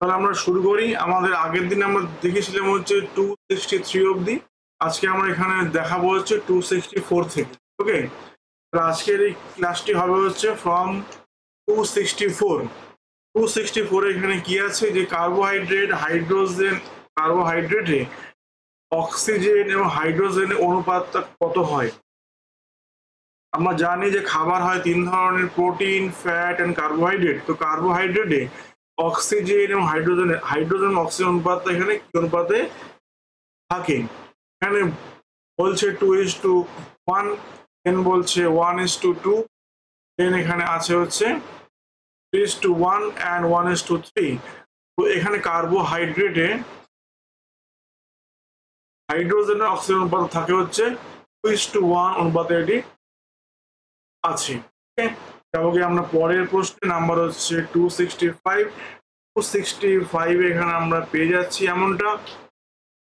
তাহলে আমরা শুরু করি। আমাদের আগের দিন আমরা দেখেছিলাম হচ্ছে 263 অবধি। আজকে আমরা এখানে দেখাবো হচ্ছে 264 থেকে। ওকে, আজকের এই ক্লাসটি হবে হচ্ছে ফ্রম 264 এখানে কি আছে যে কার্বোহাইড্রেট, হাইড্রোজেন, কার্বোহাইড্রেটে অক্সিজেন এবং হাইড্রোজেনের অনুপাতটা কত হয়। আমরা জানি যে খাবার হয় তিন ধরনের, প্রোটিন, ফ্যাট এন্ড কার্বোহাইড্রেট। তো কার্বোহাইড্রেটে অক্সিজেন এবং হাইড্রোজেন অক্সিজেন অনুপাতটা এখানে কি অনুপাতে থাকে। এখানে বলছে 2:1, দেন বলছে 1:2, দেন এখানে আছে হচ্ছে 3:1 and 1:3। তো এখানে কার্বোহাইড্রেটে হাইড্রোজেনের অক্সিজেন অনুপাত থাকে হচ্ছে 2:1 অনুপাতে এটি আছে। আমরা পরের প্রশ্নে নাম্বার হচ্ছে 265 এখানে আমরা পেয়ে যাচ্ছি এমনটা,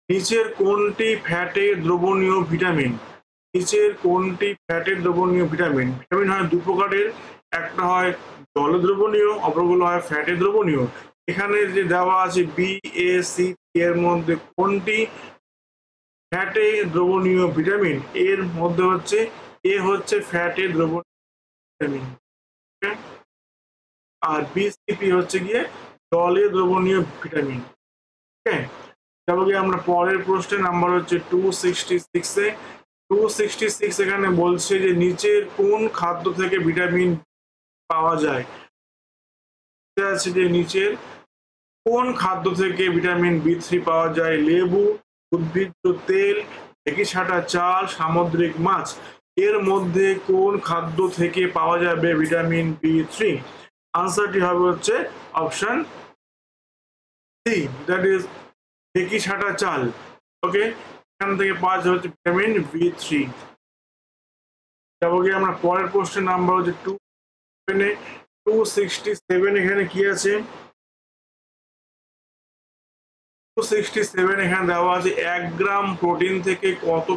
নিচের কোনটি ফ্যাটে দ্রবণীয় ভিটামিন। নিচের কোনটি ফ্যাটে দ্রবণীয় ভিটামিন। ভিটামিন হয় দু প্রকারের, একটা হয় জলে দ্রবণীয়, অপরগুলো হয় ফ্যাটে দ্রবণীয়। এখানে যে দেওয়া আছে বি, এ, সি এর মধ্যে কোনটি ফ্যাটে দ্রবণীয় ভিটামিন। এর মধ্যে হচ্ছে এ হচ্ছে ফ্যাটে দ্রবণীয় ভিটামিন, আর বিসিপি হচ্ছে গিয়ে জলে দ্রবণীয় ভিটামিন। আমরা পরের প্রশ্নে নাম্বার হচ্ছে 266 এখানে বলছে যে নিচের কোন খাদ্য থেকে ভিটামিন পাওয়া যায়। আছে যে নিচের কোন খাদ্য থেকে ভিটামিন B3 পাওয়া যায়। লেবু, উদ্ভিজ্জ তেল, একই ছাটা চাল, সামুদ্রিক মাছ। এর মধ্যে কোন খাদ্য থেকে পাওয়া যাবে ভিটামিন B3। আনসারটি হবে হচ্ছে অপশন সি, দ্যাট ইজ একই ছাটা চাল। ওকে, এখান থেকে পাওয়া যায় হচ্ছে ভিটামিন B3। আমরা পরের প্রশ্নের নাম্বার হচ্ছে 267 এখানে কি আছে। 267 এখানে দেওয়া আছে 1 গ্রাম প্রোটিন থেকে কত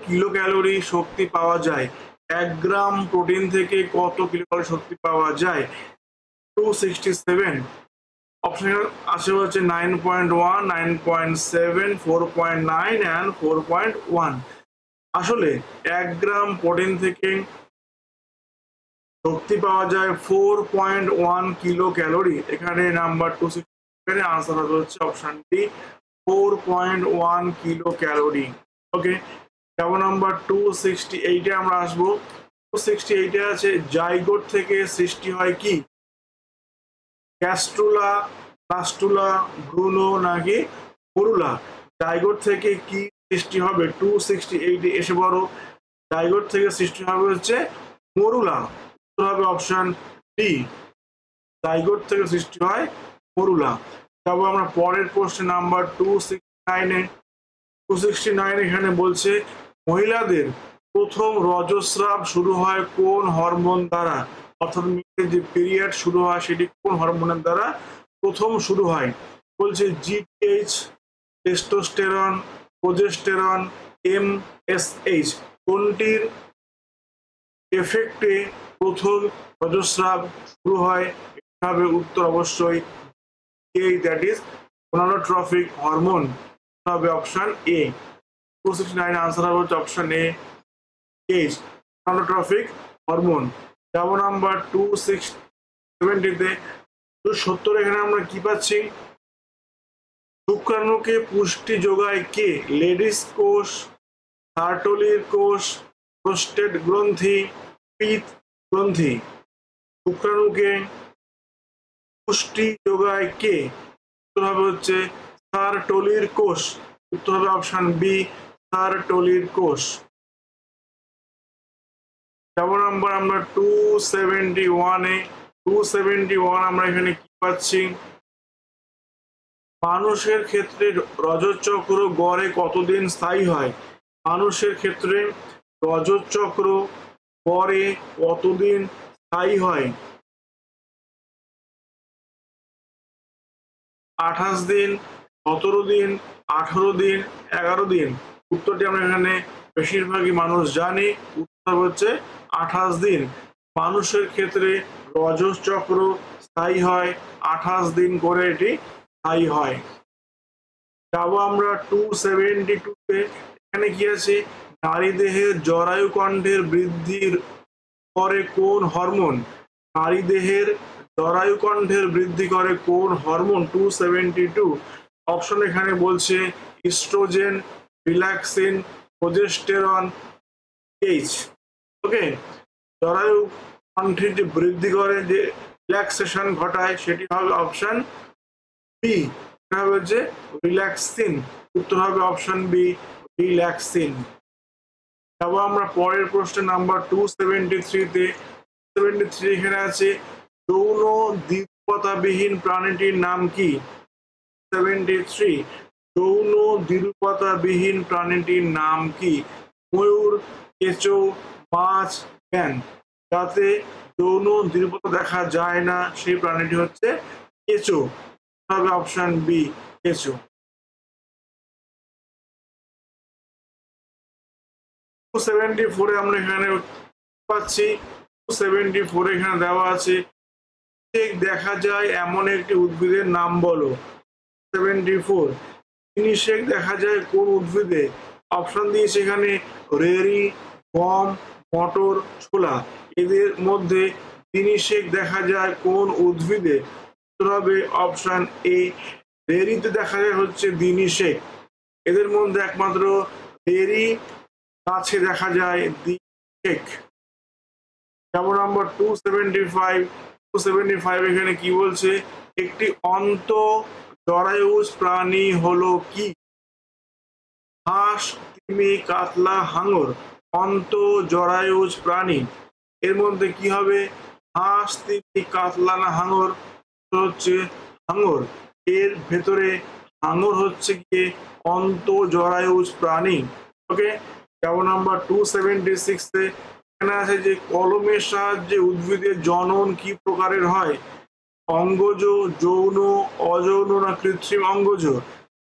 কিলো ক্যালোরি শক্তি পাওয়া যায়। 1 গ্রাম প্রোটিন থেকে কত কিলো ক্যালোরি শক্তি পাওয়া যায়। 267 অপশন আছে হচ্ছে 9.1, 9.7, 4.9 and 4.1। আসলে 1 গ্রাম প্রোটিন থেকে শক্তি পাওয়া যায় 4.1 কিলো ক্যালোরি। এখানে নাম্বার 267 আনসার হবে হচ্ছে অপশন ডি, 4.1 কিলো ক্যালোরি। ওকে, নাম্বার 268 এ আমরা আসবো। 268 এ আছে জাইগোট থেকে সৃষ্টি হয় কি। গ্যাস্ট্রুলা, ব্লাস্টুলা, ভ্রূণ নাকি মরুলা। জাইগোট থেকে কি সৃষ্টি হবে। 268 এ এসে বড়, জাইগোট থেকে সৃষ্টি হবে হচ্ছে মরুলা। হবে অপশন ডি, জাইগোট থেকে সৃষ্টি হয় মরুলা। তবে আমরা পরের প্রশ্ন নাম্বার 269 এখানে বলছে মহিলাদের প্রথম রজস্রাব শুরু হয় কোন হরমোন দ্বারা। অর্থাৎ যে পিরিয়ড শুরু হয় সেটি কোন হরমোনের দ্বারা প্রথম শুরু হয়। বলছে জিটিএইচ, টেস্টোস্টেরন, প্রোজেস্টেরন, এমএসএইচ। কোনটির এফেক্টে প্রথম রজস্রাব শুরু হয়। এভাবে উত্তর অবশ্যই এ, দ্যাট ইজ গোনাডোট্রপিক হরমোন। হবে অপশন এ। 269 আনসার হবে হচ্ছে option A, H, gonadotropic hormone. যাব নাম্বার 270 তে। 270 এখানে আমরা কি পাচ্ছি। শুক্রাণুকে পুষ্টি যোগায় কে। লেডিস কোষ, সার্টোলির কোষ, প্রোস্টেট গ্রন্থি, পিত গ্রন্থি। শুক্রাণুকে পুষ্টি যোগায় কে। উত্তর হবে হচ্ছে সার্টোলির কোষ। উত্তর হবে অপশন বি, সার্টোলির কোষ। নাম্বার আমরা 271 এ। 271 আমরা এখানে কি পাচ্ছি। মানুষের ক্ষেত্রে রজতচক্র গড়ে কতদিন স্থায়ী হয়। মানুষের ক্ষেত্রে রজতচক্র গড়ে কতদিন স্থায়ী হয়। 28 দিন, 17 দিন, 18 দিন, 11 দিন। উত্তরটি আমরা এখানে বেশিরভাগই মানুষ জানি। উত্তর হচ্ছে 28 দিন। মানুষের ক্ষেত্রে রজতচক্র স্থায়ী হয়, 28 দিন করে এটি স্থায়ী হয়। যাবো আমরা 272-তে। এখানে কি আছে, নারী দেহের জরায়ু কণ্ঠের বৃদ্ধির করে কোন হরমোন? নারী দেহের জরায়ু কণ্ঠের বৃদ্ধি করে কোন হরমোন? 272 অপশন এখানে বলছে ইস্ট্রোজেন, রিল্যাক্সিন, প্রোজেস্টেরন, এইচ। ওকে, জরায়ু কণ্ঠের যে বৃদ্ধি করে, যে রিল্যাক্সেশন ঘটায়, সেটি হবে অপশন বি, এটা হবে যে রিল্যাক্সিন। উত্তর হবে অপশন বি, রিল্যাক্সিন। যাবো আমরা পরের প্রশ্ন নাম্বার 273-তে। 273 এখানে আছে যৌন দ্বিরূপতাবিহীন প্রাণীটির নাম কি? 73 যৌন দ্বিরূপতাবিহীন প্রাণীটির নাম কি? ময়ূর, কেঁচো, মাছ, ব্যাঙ। যাতে যৌন দ্বিরূপতা দেখা যায় না সেই প্রাণীটি হচ্ছে কেঁচো, হবে অপশন বি, কেঁচো। 274 আমরা এখানে পাচ্ছি, 274 এখানে দেওয়া আছে দেখা যায় এমন একটি উদ্ভিদের নাম বলো। 74 নিষেক দেখা যায় কোন উদ্ভিদে? অপশন দিয়েছে এখানে রেরি, গম, মটর, ছোলা। এদের মধ্যে নিষেক দেখা যায় কোন উদ্ভিদে? হবে অপশন এ, রেরিতে দেখা যায় হচ্ছে দিনিশেক। এদের মধ্যে একমাত্র রেরি গাছে দেখা যায় দিনিশেক। যেমন নাম্বার 275 এখানে কি বলছে, একটি অন্ত জরায়ুজ প্রাণী হলো কি? হাঁস, তিমি, কাতলা, হাঙর। অন্ত জরায়ুজ প্রাণী এর মধ্যে কি হবে? হাঁস, তিমি, কাতলা না হাঙর? হচ্ছে হাঙর। এর ভেতরে হাঙর হচ্ছে গিয়ে অন্ত জরায়ুজ প্রাণী। ওকে, যেমন নাম্বার 276-এ এখানে আছে যে কলমের সাহায্যে উদ্ভিদের জনন কি প্রকারের হয়? অঙ্গজ, যৌন, অযৌন না কৃত্রিম অঙ্গজ?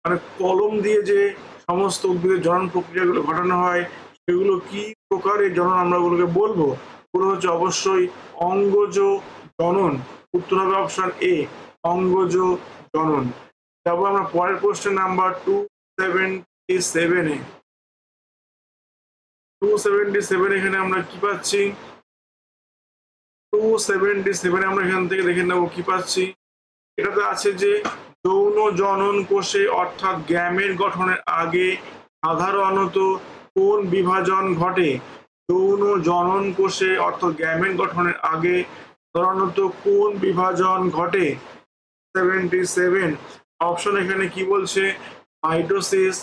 মানে কলম দিয়ে যে সমস্ত উদ্ভিদের জনন প্রক্রিয়াগুলো ঘটানো হয় সেগুলো কি প্রকারের জনন আমরা ওগুলোকে বলবো? ওগুলো হচ্ছে অবশ্যই অঙ্গজ জনন। উত্তর হবে অপশন এ, অঙ্গজ জনন। তারপর আমরা পরের কোশ্চেন নাম্বার 277-এ। 277 এখানে আমরা কি পাচ্ছি? 277 আমরা এখান থেকে দেখে নেবো কি পাচ্ছি। এটাতে আছে যে যৌন জনন কোষে অর্থাৎ গ্যামেট গঠনের আগে সাধারণত কোন বিভাজন ঘটে? যৌন জনন কোষে অর্থাৎ গ্যামেট গঠনের আগে সাধারণত কোন বিভাজন ঘটে? 77 অপশন এখানে কি বলছে, মাইটোসিস,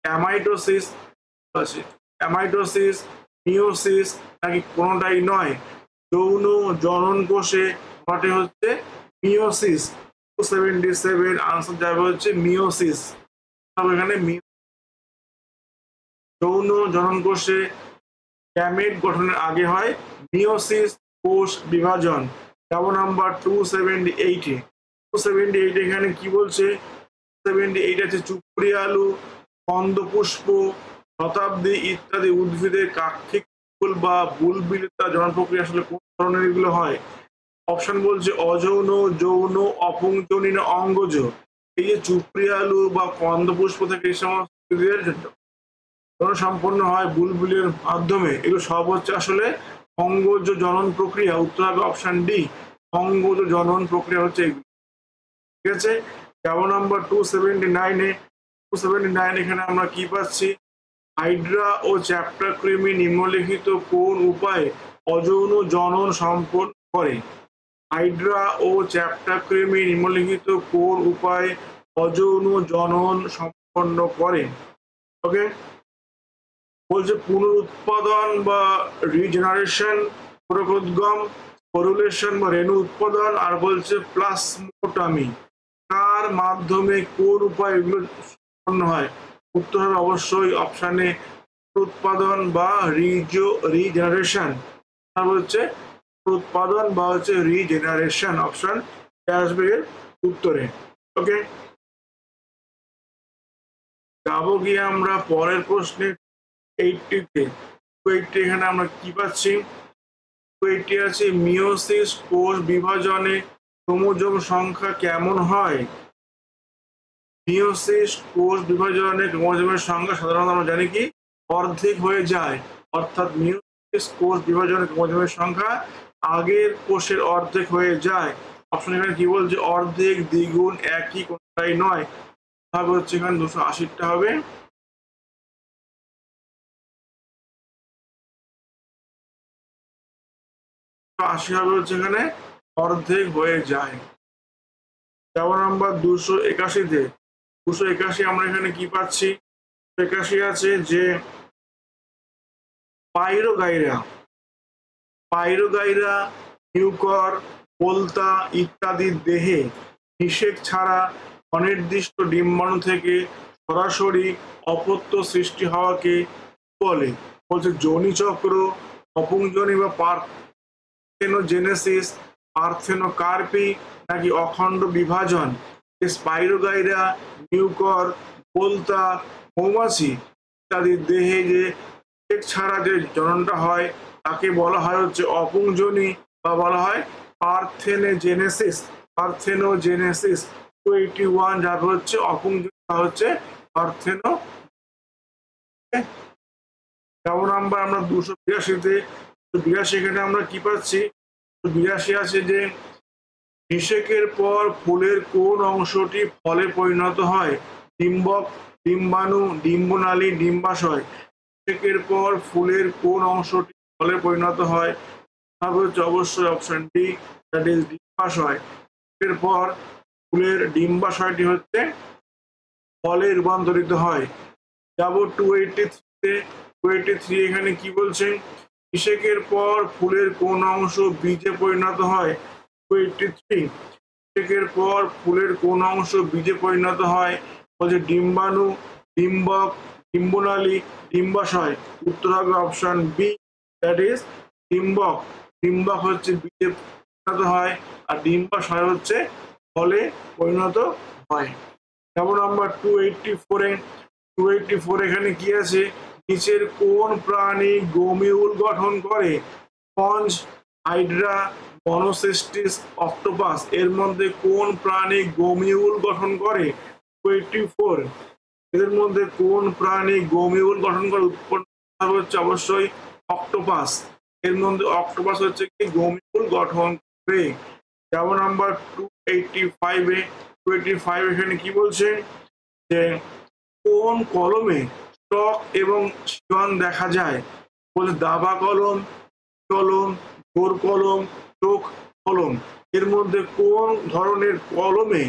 অ্যামাইটোসিস, অ্যামাইটোসিস, মিওসিস নাকি কোনোটাই নয়? যৌন জনন কোষে ঘটে হচ্ছে মিওসিস। 277 আনসার যাবে হচ্ছে মিওসিস। এখানে যৌন জনন কোষে গ্যামেট গঠনের আগে হয় মিওসিস কোষ বিভাজন। যাব নাম্বার 278-এ। 278 এখানে কি বলছে? 278 আছে চুপড়ি আলু, কন্দপুষ্প, শতাব্দী ইত্যাদি উদ্ভিদের কাক্ষিক ফুল বা বুলবিলিতা জনন প্রক্রিয়া আসলে কোন ধরনের এগুলো হয়? অপশন বলছে অযৌন, যৌন, অপুংজনী না অঙ্গজ। এই যে চুপড়ি আলু বা কন্দপুষ্প থেকে এই সমস্ত উদ্ভিদের সম্পন্ন হয় বুলবুলের মাধ্যমে, এগুলো সব হচ্ছে আসলে অঙ্গজ জনন প্রক্রিয়া। উত্তর হবে অপশন ডি, অঙ্গজ জনন প্রক্রিয়া হচ্ছে এগুলো। ঠিক আছে, যেমন নাম্বার 279-এ। 279 এখানে আমরা কি পাচ্ছি? হাইড্রা ও চ্যাপ্টার কৃমি নিম্নলিখিত কোন উপায়ে অযৌন জনন সম্পন্ন করে? হাইড্রা ও চ্যাপ্টার কৃমি নিম্নলিখিত কোন উপায়ে অযৌন জনন সম্পন্ন করে? ওকে, বলছে পুনরুৎপাদন বা রিজেনারেশন, পুনরুদ্গম, স্পোরুলেশন বা রেণু উৎপাদন, আর বলছে প্লাজমোটমি। কার মাধ্যমে কোন উপায় এগুলো সম্পন্ন হয়? উত্তর হবে অবশ্যই অপশানে উৎপাদন বা রিজেনারেশন। হচ্ছে উৎপাদন বা হচ্ছে রিজেনারেশন, অপশন আসবে এর উত্তরে। ওকে, যাবো গিয়ে আমরা পরের প্রশ্নে 80-তে। 80 এখানে আমরা কি পাচ্ছি? 80 আছে মিওসিস কোষ বিভাজনে ক্রোমোজোম সংখ্যা কেমন হয়? মিয়োসিস কোষ বিভাজনে ক্রোমোজোমের সংখ্যা সাধারণত আমরা জানি কি অর্ধেক হয়ে যায়, অর্থাৎ মিয়োসিস কোষ বিভাজনে ক্রোমোজোমের সংখ্যা আগের কোষের অর্ধেক হয়ে যায়। অপশন এখানে কি বলছে? অর্ধেক, দ্বিগুণ, একই, কোনটাই নয়। ভাবে হচ্ছে এখানে 280টা হবে। আশি হবে হচ্ছে এখানে অর্ধেক হয়ে যায়। যেমন নাম্বার 281-তে 281 আমরা এখানে কি পাচ্ছি? 81 আছে যে পাইরোগাইরা, পাইরোগাইরা, মিউকর, পোলতা ইত্যাদি দেহে নিষেক ছাড়া অনির্দিষ্ট ডিম্বাণু থেকে সরাসরি অপত্য সৃষ্টি হওয়াকে বলে? বলছে যোনিচক্র, অপুংজনি বা পার্থেনোজেনেসিস, পার্থেনোকার্পি নাকি অখণ্ড বিভাজন? স্পাইরোগাইরা, মিউকর, পোলতা, মৌমাছি ইত্যাদি দেহে যে ছাড়া যে জননটা হয় তাকে বলা হয় হচ্ছে অপুংজনি বা বলা হয় পার্থেনোজেনেসিস। পার্থেনোজেনেসিস 281 যার হচ্ছে অপুংজনি বা হচ্ছে পার্থেনো। যেমন নাম্বার আমরা 282-তে 82 এখানে আমরা কি পাচ্ছি? 82 আছে যে নিষেকের পর ফুলের কোন অংশটি ফলে পরিণত হয়? ডিম্বক, ডিম্বাণু, ডিম্বনালী, ডিম্বাশয়। নিষেকের পর ফুলের কোন অংশটি ফলে পরিণত হয়? হচ্ছে অবশ্যই অপশন ডি, দ্যাট ইজ ডিম্বাশয়। এরপর ফুলের ডিম্বাশয়টি হচ্ছে ফলে রূপান্তরিত হয়। যাব 283-তে 283 এখানে কি বলছে? নিষেকের পর ফুলের কোন অংশ বীজে পরিণত হয়? 283 নিষেকের পর ফুলের কোন অংশ বীজে পরিণত হয়? বলছে ডিম্বাণু, ডিম্বক, ডিম্বনালী, ডিম্বাশয়। উত্তর হবে অপশন বি, দ্যাট ইজ ডিম্বক। ডিম্বক হচ্ছে বীজে পরিণত হয় আর ডিম্বাশয় হচ্ছে ফলে পরিণত হয়। যেমন নাম্বার 284 এখানে কি আছে? নিচের কোন প্রাণী গমিউল গঠন করে? Sponge, hydra, monocystis, octopus. এর মধ্যে কোন প্রাণী গমিউল গঠন করে? 284 এদের মধ্যে কোন প্রাণী গমিউল গঠন করে? উৎপন্ন হচ্ছে অবশ্যই অক্টোপাস। এর মধ্যে অক্টোপাস হচ্ছে কি গমিউল গঠন করে। যেমন নাম্বার 285 এখানে কি বলছে? যে কোন কলমে স্টক এবং শিকন দেখা যায়? বলে দাবা কলম, কলম, জোর কলম, চোখ কলম। এর মধ্যে কোন ধরনের কলমে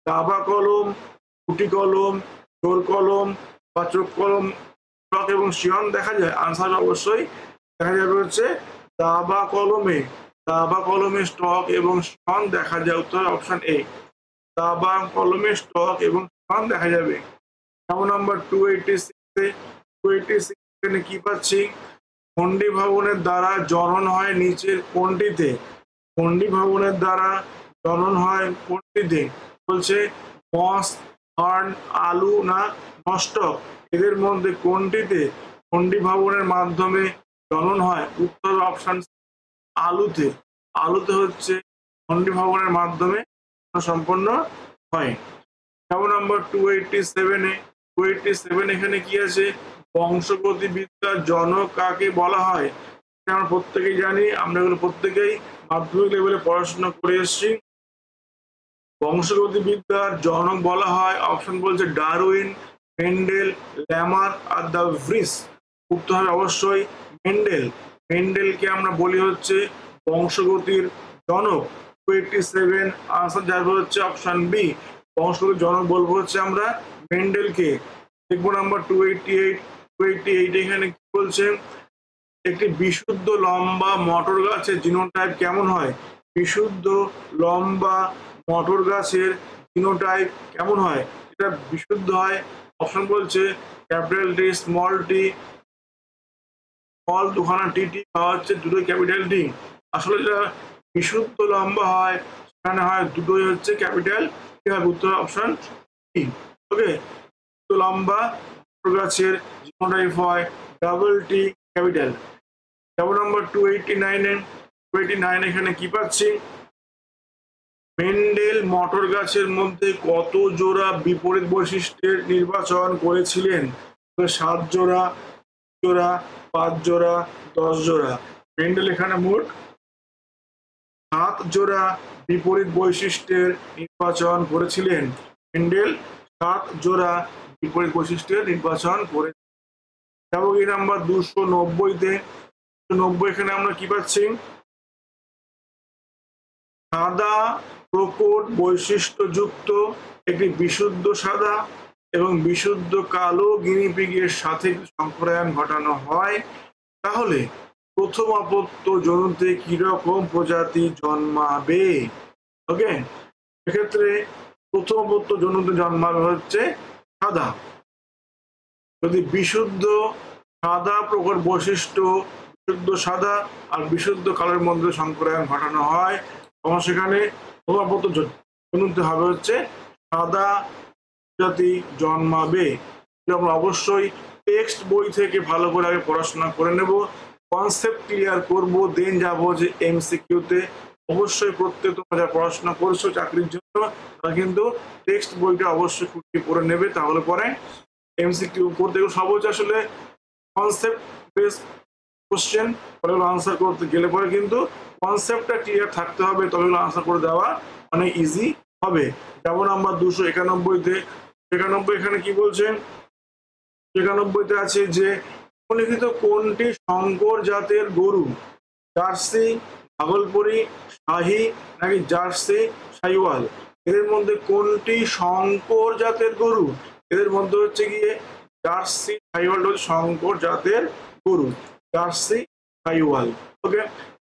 দাবা কলম, কুটি কলম, জোর কলম বা চোখ কলম স্টক এবং শিয়ন দেখা যায়? আনসার অবশ্যই দেখা যাবে হচ্ছে দাবা কলমে। দাবা কলমে স্টক এবং শিয়ন দেখা যায়। উত্তর অপশন এ, দাবা কলমে স্টক এবং শিয়ন দেখা যাবে। যেমন নাম্বার 286 এখানে কি পাচ্ছি? খন্ডী ভবনের দ্বারা জনন হয় নিচের কোনটিতে? খন্ডী ভবনের দ্বারা জনন হয় কোনটিতে? বলছে মস, হার্ন, আলু না মস্তক। এদের মধ্যে কোনটিতে খন্ডী ভবনের মাধ্যমে জনন হয়? উত্তর অপশন আলুতে। আলুতে হচ্ছে খন্ডী ভবনের মাধ্যমে সম্পন্ন হয়। যেমন নাম্বার 287 এখানে কি আছে? বংশগতিবিদ্যার জনক কাকে বলা হয়? আমরা প্রত্যেকেই জানি, আমরা এগুলো প্রত্যেকেই মাধ্যমিক লেভেলে পড়াশোনা করে এসেছি। বংশগতিবিদ্যার জনক বলা হয়, অপশন বলছে ডারউইন, মেন্ডেল, ল্যামার আর দ্য ভ্রিস। উত্তর হবে অবশ্যই মেন্ডেল। মেন্ডেলকে আমরা বলি হচ্ছে বংশগতির জনক। 287 আনসার যাবে হচ্ছে অপশন বি, বংশগতির জনক বলবো হচ্ছে আমরা মেন্ডেলকে। দেখবো নাম্বার 288 এখানে কি বলছে? একটি বিশুদ্ধ লম্বা মটর গাছের জিনোটাইপ কেমন হয়? বিশুদ্ধ লম্বা মটর গাছের জিনোটাইপ কেমন হয়? এটা বিশুদ্ধ হয়। অপশন বলছে capital T, small tea, small দুখানা টি টি বা হচ্ছে দুটোই ক্যাপিটাল টি। আসলে যেটা বিশুদ্ধ লম্বা হয় সেখানে হয় দুটোই হচ্ছে ক্যাপিটাল টি হবে। উত্তর অপশন টি। ওকে, লম্বা মটর গাছের জিনোটাইপ হয় ডাবল টি ক্যাপিটাল। যেমন নাম্বার 289 এখানে কি পাচ্ছি? মেন্ডেল মটর গাছের মধ্যে কত জোড়া বিপরীত বৈশিষ্ট্যের নির্বাচন করেছিলেন? 7 জোড়া, জোড়া, 5 জোড়া, 10 জোড়া। মেন্ডেল এখানে মোট 7 জোড়া বিপরীত বৈশিষ্ট্যের নির্বাচন করেছিলেন। মেন্ডেল 7 জোড়া বিপরীত বৈশিষ্ট্যের নির্বাচন করে। যাবো কি নাম্বার 290-তে। 290 এখানে আমরা কি পাচ্ছি? সাদা প্রকট বৈশিষ্ট্যযুক্ত একটি বিশুদ্ধ সাদা এবং বিশুদ্ধ কালো গিনিপিগের সাথে সংকরায়ন ঘটানো হয়, তাহলে প্রথম অপত্য জনুতে কিরকম প্রজাতি জন্মাবে? ওকে, এক্ষেত্রে প্রথম অপত্য জনুতে জন্মাবে হচ্ছে সাদা। যদি বিশুদ্ধ সাদা প্রকট বৈশিষ্ট্য, বিশুদ্ধ সাদা আর বিশুদ্ধ কালোর মধ্যে সংকরায়ন ঘটানো হয়, তখন সেখানে প্রথম জনুতে হবে হচ্ছে সাদা প্রজাতি জন্মাবে। আমরা অবশ্যই টেক্সট বই থেকে ভালো করে আগে পড়াশোনা করে নেব, কনসেপ্ট ক্লিয়ার করব, দেন যাবো যে এমসিকিউতে। অবশ্যই প্রত্যেক তোমরা যা পড়াশোনা করছো চাকরির জন্য তারা কিন্তু টেক্সট বইটা অবশ্যই খুঁটিয়ে পড়ে নেবে, তাহলে পরে এমসিকিউ করতে সহজ। আসলে কনসেপ্ট বেস কোশ্চেন, আনসার করতে গেলে পরে কিন্তু কনসেপ্টটা ক্লিয়ার থাকতে হবে, তবে আনসার করে দেওয়া অনেক ইজি হবে। যেমন নাম্বার 291-তে, 91 এখানে কি বলছে? 91-তে আছে যে নিম্নলিখিত কোনটি শঙ্কর জাতের গরু? জার্সি, ভাগলপুরি, শাহী নাকি জার্সি সাইওয়াল? এদের মধ্যে কোনটি শঙ্কর জাতের গরু? এদের মধ্যে হচ্ছে গিয়ে জার্সি সাইওয়াল হচ্ছে শঙ্কর জাতের গরু, জার্সি সাইওয়াল। ওকে,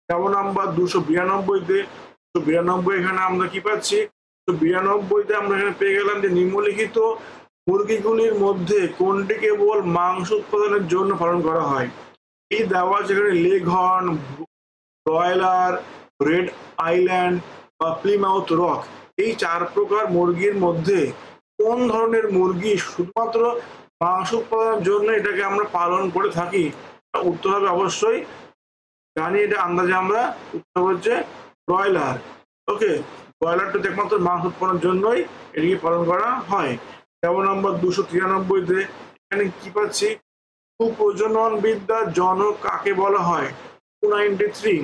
যেমন নাম্বার 292-তে, 292 এখানে আমরা কি পাচ্ছি? 292-তে আমরা এখানে পেয়ে গেলাম যে নিম্নলিখিত মুরগিগুলির মধ্যে কোনটি কেবল মাংস উৎপাদনের জন্য পালন করা হয়? এই দেওয়া যেখানে লেঘর্ন, ব্রয়লার, রেড আইল্যান্ড বা প্লিমাউথ রক, এই 4 প্রকার মুরগির মধ্যে কোন ধরনের মুরগি শুধুমাত্র মাংস উৎপাদনের জন্য এটাকে আমরা পালন করে থাকি? উত্তর হবে অবশ্যই, জানি এটা আন্দাজে আমরা, উত্তর হচ্ছে ব্রয়লার। ওকে, ব্রয়লারটা একমাত্র মাংস উৎপাদনের জন্যই এটিকে পালন করা হয়। যেমন নাম্বার 293-তে এখানে কি পাচ্ছি? প্রজনন বিদ্যার জনক কাকে বলা হয়? 293,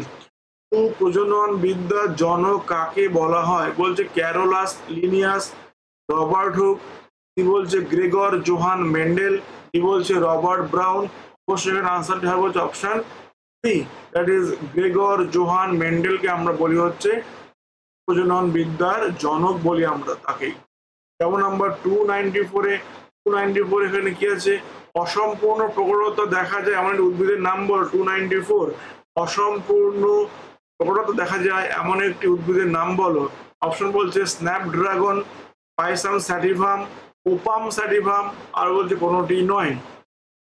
প্রজনন বিদ্যার জনক কাকে বলা হয়? বলছে ক্যারোলাস লিনিয়াস, রবার্ট হুক, কি বলছে গ্রেগর জোহান মেন্ডেল, কি বলছে রবার্ট ব্রাউন। অবশ্যই এখানে আনসারটি হবে হচ্ছে option C, that is Gregor Johann মেন্ডেলকে আমরা বলি হচ্ছে প্রজনন বিদ্যার জনক বলি আমরা তাকেই। যেমন নাম্বার 294-এ, 294 এখানে কি আছে? অসম্পূর্ণ প্রকটতা দেখা যায় এমন উদ্ভিদের নাম বল। 294, অসম্পূর্ণ প্রকটতা দেখা যায় এমন একটি উদ্ভিদের নাম বলো। অপশন বলছে স্ন্যাপড্রাগন, পাইসাম স্যাটিভাম, ওপাম স্যাটিভাম, আর বলছে কোনোটি নয়।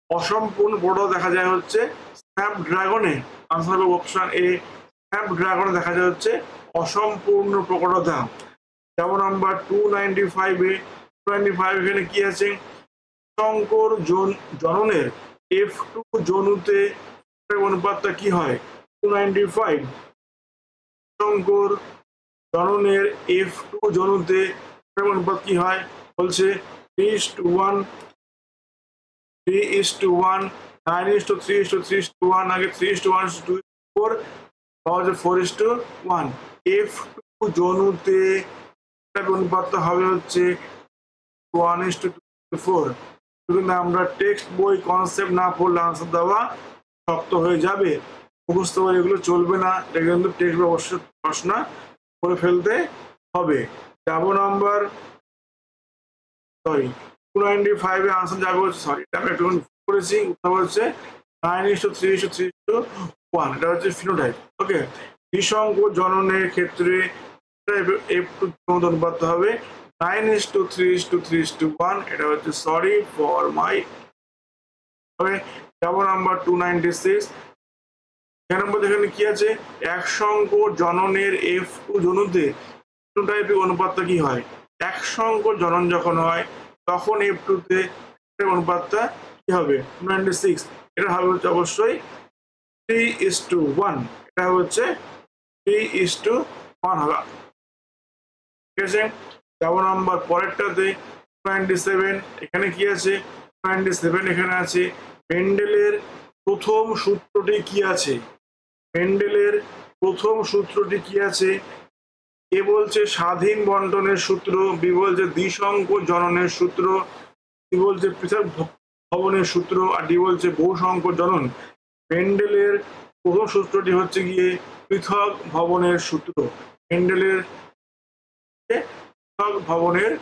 অসম্পূর্ণ প্রকটতা দেখা যায় হচ্ছে স্ন্যাপড্রাগনে, আনসার হবে অপশন এ, স্ন্যাপড্রাগনে দেখা যায় হচ্ছে অসম্পূর্ণ প্রকটতা। যেমন নাম্বার 295-এ, 295 এখানে কি আছে? শঙ্কর জননের F2 জনুতে অনুপাতটা কি হয়? 295, শঙ্কর জননের F2 জনুতে অনুপাত কি হয়? বলছে 3:1, 3:1, 9:3, 3:1, আগে 3:1, 4:1। F2 জনুতে অনুপাতটা হবে হচ্ছে 1:4। কিন্তু আমরা টেক্সট বই কনসেপ্ট না পড়লে আনসার দেওয়া শক্ত হয়ে যাবে, মুখস্থ করে এগুলো চলবে না, এটা কিন্তু টেক্সট বই অবশ্যই পড়াশোনা করে ফেলতে হবে। যাবো নাম্বার 295-এ আনসার যাবে হচ্ছে, সরি এটা আমি একটু করেছি, উত্তর হচ্ছে 9:3, 3:1, এটা হচ্ছে ফিনোটাইপ। ওকে, নিঃসঙ্গ জননের ক্ষেত্রে F2 অনুপাত হবে 9:3:3:1, এটা হচ্ছে সরি ফর মাই। যেমন নাম্বার 296, এখানে কি আছে? একসঙ্কর জননের F2 জনুতে ফিনোটাইপিক অনুপাতটা কি হয়? একসঙ্কর জনন যখন হয় তখন F2 তে অনুপাতটা কি হবে? 296, এটা হবে হচ্ছে অবশ্যই 3:1, এটা হচ্ছে 3:1 হবে। ঠিক আছে। যেমন নাম্বার পরেরটাতে 27 এখানে কি আছে, 27 এখানে আছে মেন্ডেলের প্রথম সূত্রটি কি আছে, মেন্ডেলের প্রথম সূত্রটি কি আছে, এ বলছে স্বাধীন বন্টনের সূত্র, বি বলছে দ্বিসংখ্য জননের সূত্র, সি বলছে পৃথক ভবনের সূত্র, আর ডি বলছে বহু সংখ্য জনন। মেন্ডেলের প্রথম সূত্রটি হচ্ছে গিয়ে পৃথক ভবনের সূত্র, মেন্ডেলের পৃথক ভবনের।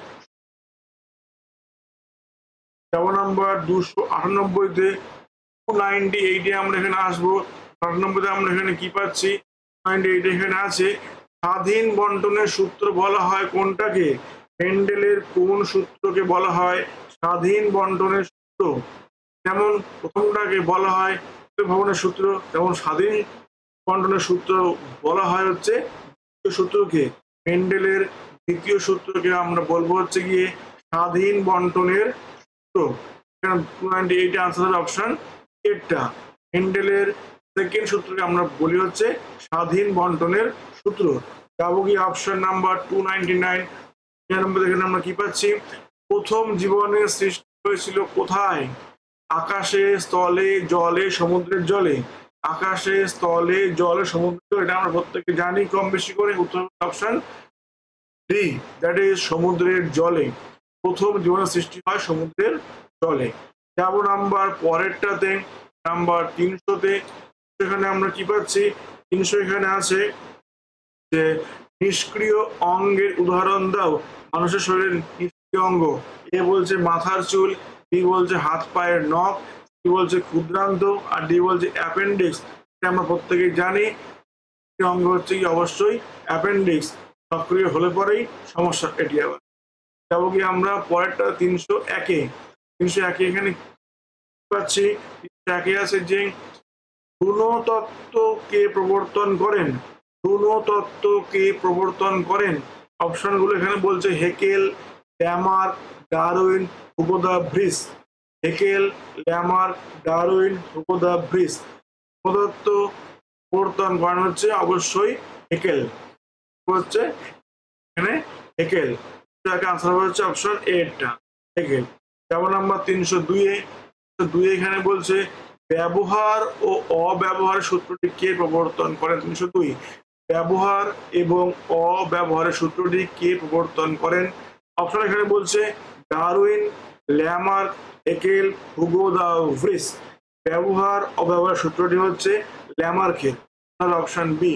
যেমন নাম্বার 298-তে 298-এ আমরা এখানে আসবো। 98-তে আমরা এখানে কি পাচ্ছি, 298 এখানে আছে স্বাধীন বন্টনের সূত্র বলা হয় কোনটাকে, মেন্ডেলের কোন সূত্রকে বলা হয় স্বাধীন বন্টনের সূত্র। যেমন প্রথমটাকে বলা হয় ভবনের সূত্র, যেমন স্বাধীন বন্টনের সূত্র বলা হয় হচ্ছে দ্বিতীয় সূত্রকে, মেন্ডেলের দ্বিতীয় সূত্রকে আমরা বলবো হচ্ছে গিয়ে স্বাধীন বন্টনের সূত্র। এখানে 298 আনসার হবে অপশন এরটা। মেন্ডেলের সেকেন্ড সূত্রকে আমরা বলি হচ্ছে স্বাধীন বন্টনের সূত্র। যাবো কি অপশন নাম্বার 299। এখানে আমরা কি পাচ্ছি, প্রথম জীবনের সৃষ্টি হয়েছিল কোথায়, আকাশে, স্থলে, জলে, সমুদ্রের জলে। আকাশে, স্থলে, জলে, সমুদ্র, এটা আমরা প্রত্যেকে জানি কম বেশি করে। উত্তর অপশন ডি, দ্যাট ইজ সমুদ্রের জলে। প্রথম জীবনের সৃষ্টি হয় সমুদ্রের জলে। যাবো নাম্বার পরেরটাতে, নাম্বার 300-তে। এখানে আমরা কি পাচ্ছি, 300 এখানে আছে যে নিষ্ক্রিয় অঙ্গের উদাহরণ দাও। মানুষের শরীরের নিষ্ক্রিয় অঙ্গ, এ বলছে মাথার চুল, বি বলছে হাত পায়ের নখ, সি বলছে ক্ষুদ্রান্ত, আর ডি বলছে অ্যাপেন্ডিক্স। এটা আমরা প্রত্যেকেই জানি অঙ্গ হচ্ছে কি অবশ্যই অ্যাপেন্ডিক্স, সক্রিয় হলে পরেই সমস্যা। এটি আবার যাবো কি আমরা পরেরটা 301-এ। 301-এ এখানে পাচ্ছি, 301-এ আছে যে গুণতত্ত্বকে প্রবর্তন করেন, গুণতত্ত্বকে প্রবর্তন করেন। অপশনগুলো এখানে বলছে Haeckel, Lamarck, Darwin, Hugo de Vries. Haeckel, Lamarck, Darwin, Hugo de Vries. গুণতত্ত্ব প্রবর্তন করেন হচ্ছে অবশ্যই হেকেল, হচ্ছে এখানে হেকেল। আনসার হচ্ছে অপশন এরটা, হেকেল। যেমন নাম্বার 302-এ, 302-এ এখানে বলছে ব্যবহার ও অব্যবহারের সূত্রটি কে প্রবর্তন করেন। 302, ব্যবহার এবং অব্যবহারের সূত্রটি কে প্রবর্তন করেন। অপশন এখানে বলছে Darwin, Lamarck, Haeckel, Hugo de Vries. ব্যবহার অব্যবহারের সূত্রটি হচ্ছে ল্যামার্কের, অপশন বি।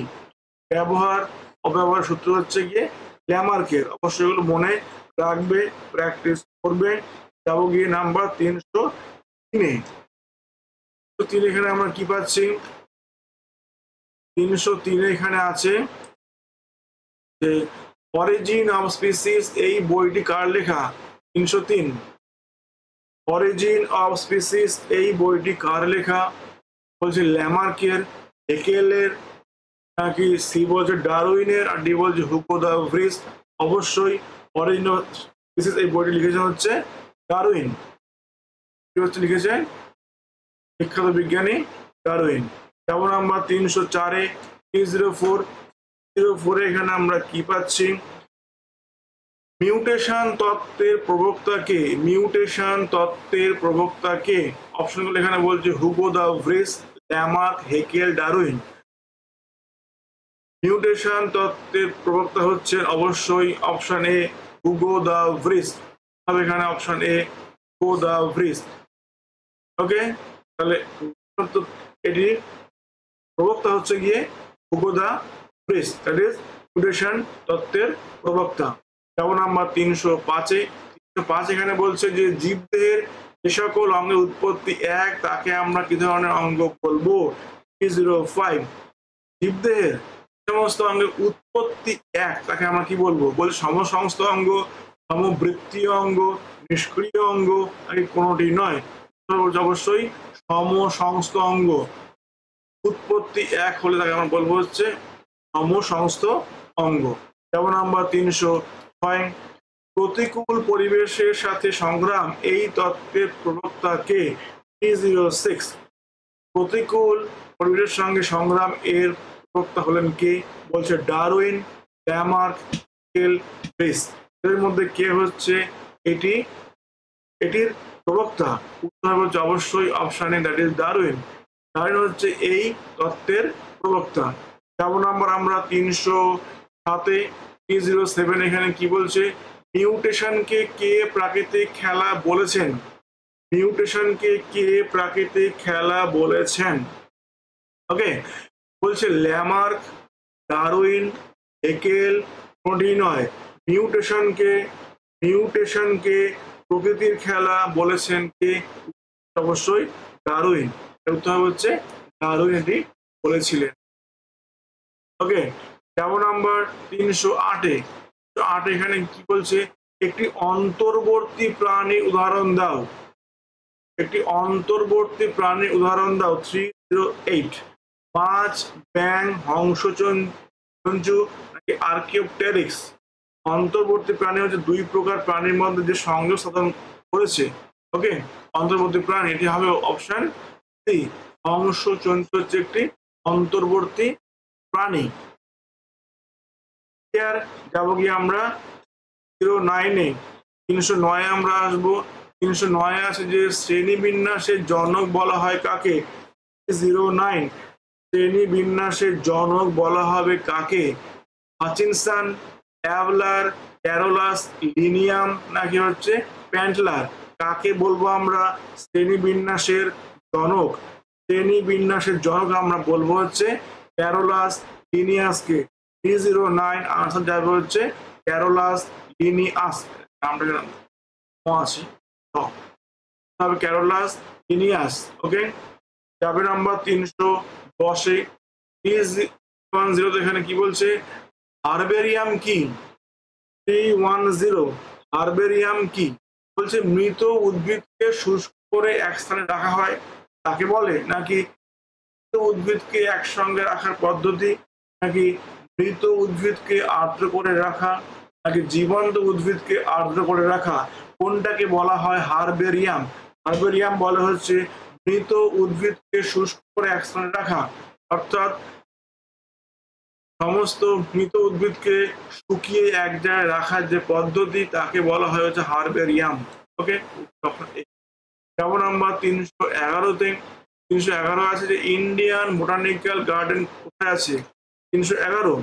ব্যবহার অব্যবহারের সূত্র হচ্ছে গিয়ে ল্যামার্কের। অবশ্যই এগুলো মনে রাখবে, প্র্যাকটিস করবে। যাবো গিয়ে নাম্বার 303-এ। 303 এখানে আমরা কি পাচ্ছি, 303-এ এখানে আছে যে অরিজিন অফ স্পিসিস, এই বইটি কার লেখা। 303, অরিজিন অফ স্পিসিস এই বইটি কার লেখা, বলছে ল্যামার্কের, হেকেলের, নাকি সি বলছে ডারউইনের, আর ডি বলছে হুগো দা ভ্রিস। অবশ্যই অরিজিন অফ স্পিসিস এই বইটি লিখেছেন হচ্ছে ডারউইন, লিখেছেন বিখ্যাত বিজ্ঞানী ডারউইন। যেমন নাম্বার 304-এ, 304-এ এখানে আমরা কি পাচ্ছি, মিউটেশন তত্ত্বের প্রবক্তাকে, মিউটেশন তত্ত্বের প্রবক্তাকে। অপশনগুলো এখানে বলছে Hugo de Vries, Lamarck, Haeckel, Darwin. Mutation তত্ত্বের প্রবক্তা হচ্ছেন অবশ্যই option A Hugo de Vries. এখানে option A Hugo de Vries. Okay, তাহলে এটি প্রবক্তা হচ্ছে গিয়ে Hugo de Vries, that is mutation তত্ত্বের প্রবক্তা। যেমন নাম্বার 305-এ, 305 এখানে বলছে যে জীবদেহের যে সকল অঙ্গের উৎপত্তি এক তাকে আমরা কি ধরনের অঙ্গ বলবো। 305, জীবদেহের সমস্ত অঙ্গের উৎপত্তি এক তাকে আমরা কি বলবো, বলছে সমসমস্ত অঙ্গ, সমবৃত্তীয় অঙ্গ, নিষ্ক্রিয় অঙ্গ, নাকি কোনোটি নয়। অবশ্যই সমসমস্ত অঙ্গ, উৎপত্তি এক হলে তাকে আমরা বলবো হচ্ছে সমসমস্ত অঙ্গ। যেমন নাম্বার 306, প্রতিকূল পরিবেশের সাথে সংগ্রাম এই তত্ত্বের প্রবক্তা কে। 306, প্রতিকূল পরিবেশের সঙ্গে সংগ্রাম এর প্রবক্তা হলেন কে, বলছে ডারউইন, ল্যামার্ক, একেল, ব্রিস। এর মধ্যে কে হচ্ছে এটির প্রবক্তা? উত্তর হচ্ছে অবশ্যই option A, that is Darwin. Darwin হচ্ছে এই তত্ত্বের প্রবক্তা। যেমন আমরা 307-এ 307 এখানে কি বলছে? মিউটেশনকে কে প্রাকৃতিক খেলা বলেছেন? মিউটেশনকে কে প্রাকৃতিক খেলা বলেছেন? ওকে, বলছে ল্যামার্ক, ডারউইন, হেকেল, কোনটি নয়। মিউটেশনকে প্রকৃতির খেলা বলেছেন কে? অবশ্যই ডারউইন। উত্তর হচ্ছে ডারউইন এটি বলেছিলেন। ওকে, যেমন নাম্বার 308-এ এখানে কি বলছে? একটি অন্তর্বর্তী প্রাণী উদাহরণ দাও। একটি অন্তর্বর্তী প্রাণী উদাহরণ দাও। 308। মাছ, ব্যাঙ, হংসচঞ্চু নাকি আর্কিওপটেরিক্স? অন্তর্বর্তী প্রাণী হচ্ছে দুই প্রকার প্রাণীর মধ্যে যে সংযোগ সাধন করেছে। ওকে, অন্তর্বর্তী প্রাণী এটি হবে অপশন সি। হংসচঞ্চু হচ্ছে একটি অন্তর্বর্তী প্রাণী। যাবো গিয়ে আমরা 09-এ 309-এ আমরা আসবো। 309-এ আছে যে শ্রেণীবিন্যাসের জনক বলা হয় কাকে? 09 শ্রেণীবিন্যাসের জনক বলা হবে কাকে? হাচিনসন, অ্যাভলার, ক্যারোলাস, লিনিয়াম নাকি হচ্ছে প্যান্টলার? কাকে বলবো আমরা শ্রেণীবিন্যাসের জনক? শ্রেণীবিন্যাসের জনক আমরা বলবো হচ্ছে ক্যারোলাস লিনিয়াসকে। 309 আনসার যাবে হচ্ছে ক্যারোলাস লিনিয়াস। নামটা আছে তবে ক্যারোলাস লিনিয়াস। ওকে, যাবে নাম্বার 310-এ 310 এখানে কি বলছে? হার্বেরিয়াম কি? 310 হার্বেরিয়াম কি? বলছে মৃত উদ্ভিদকে শুষ্ক করে এক স্থানে রাখা হয় তাকে বলে, নাকি উদ্ভিদকে একসঙ্গে রাখার পদ্ধতি, নাকি মৃত উদ্ভিদকে আর্দ্র করে রাখা, নাকি জীবন্ত উদ্ভিদকে আর্দ্র করে রাখা? কোনটাকে বলা হয় হার্বেরিয়াম? হার্বেরিয়াম বলা হচ্ছে মৃত উদ্ভিদকে শুষ্ক করে এক স্থানে রাখা, অর্থাৎ সমস্ত মৃত উদ্ভিদকে শুকিয়ে এক জায়গায় রাখার যে পদ্ধতি তাকে বলা হয় হচ্ছে হার্বেরিয়াম। ওকে, যেমন নাম্বার 311-তে 311 আছে যে ইন্ডিয়ান বোটানিক্যাল গার্ডেন কোথায় আছে? 311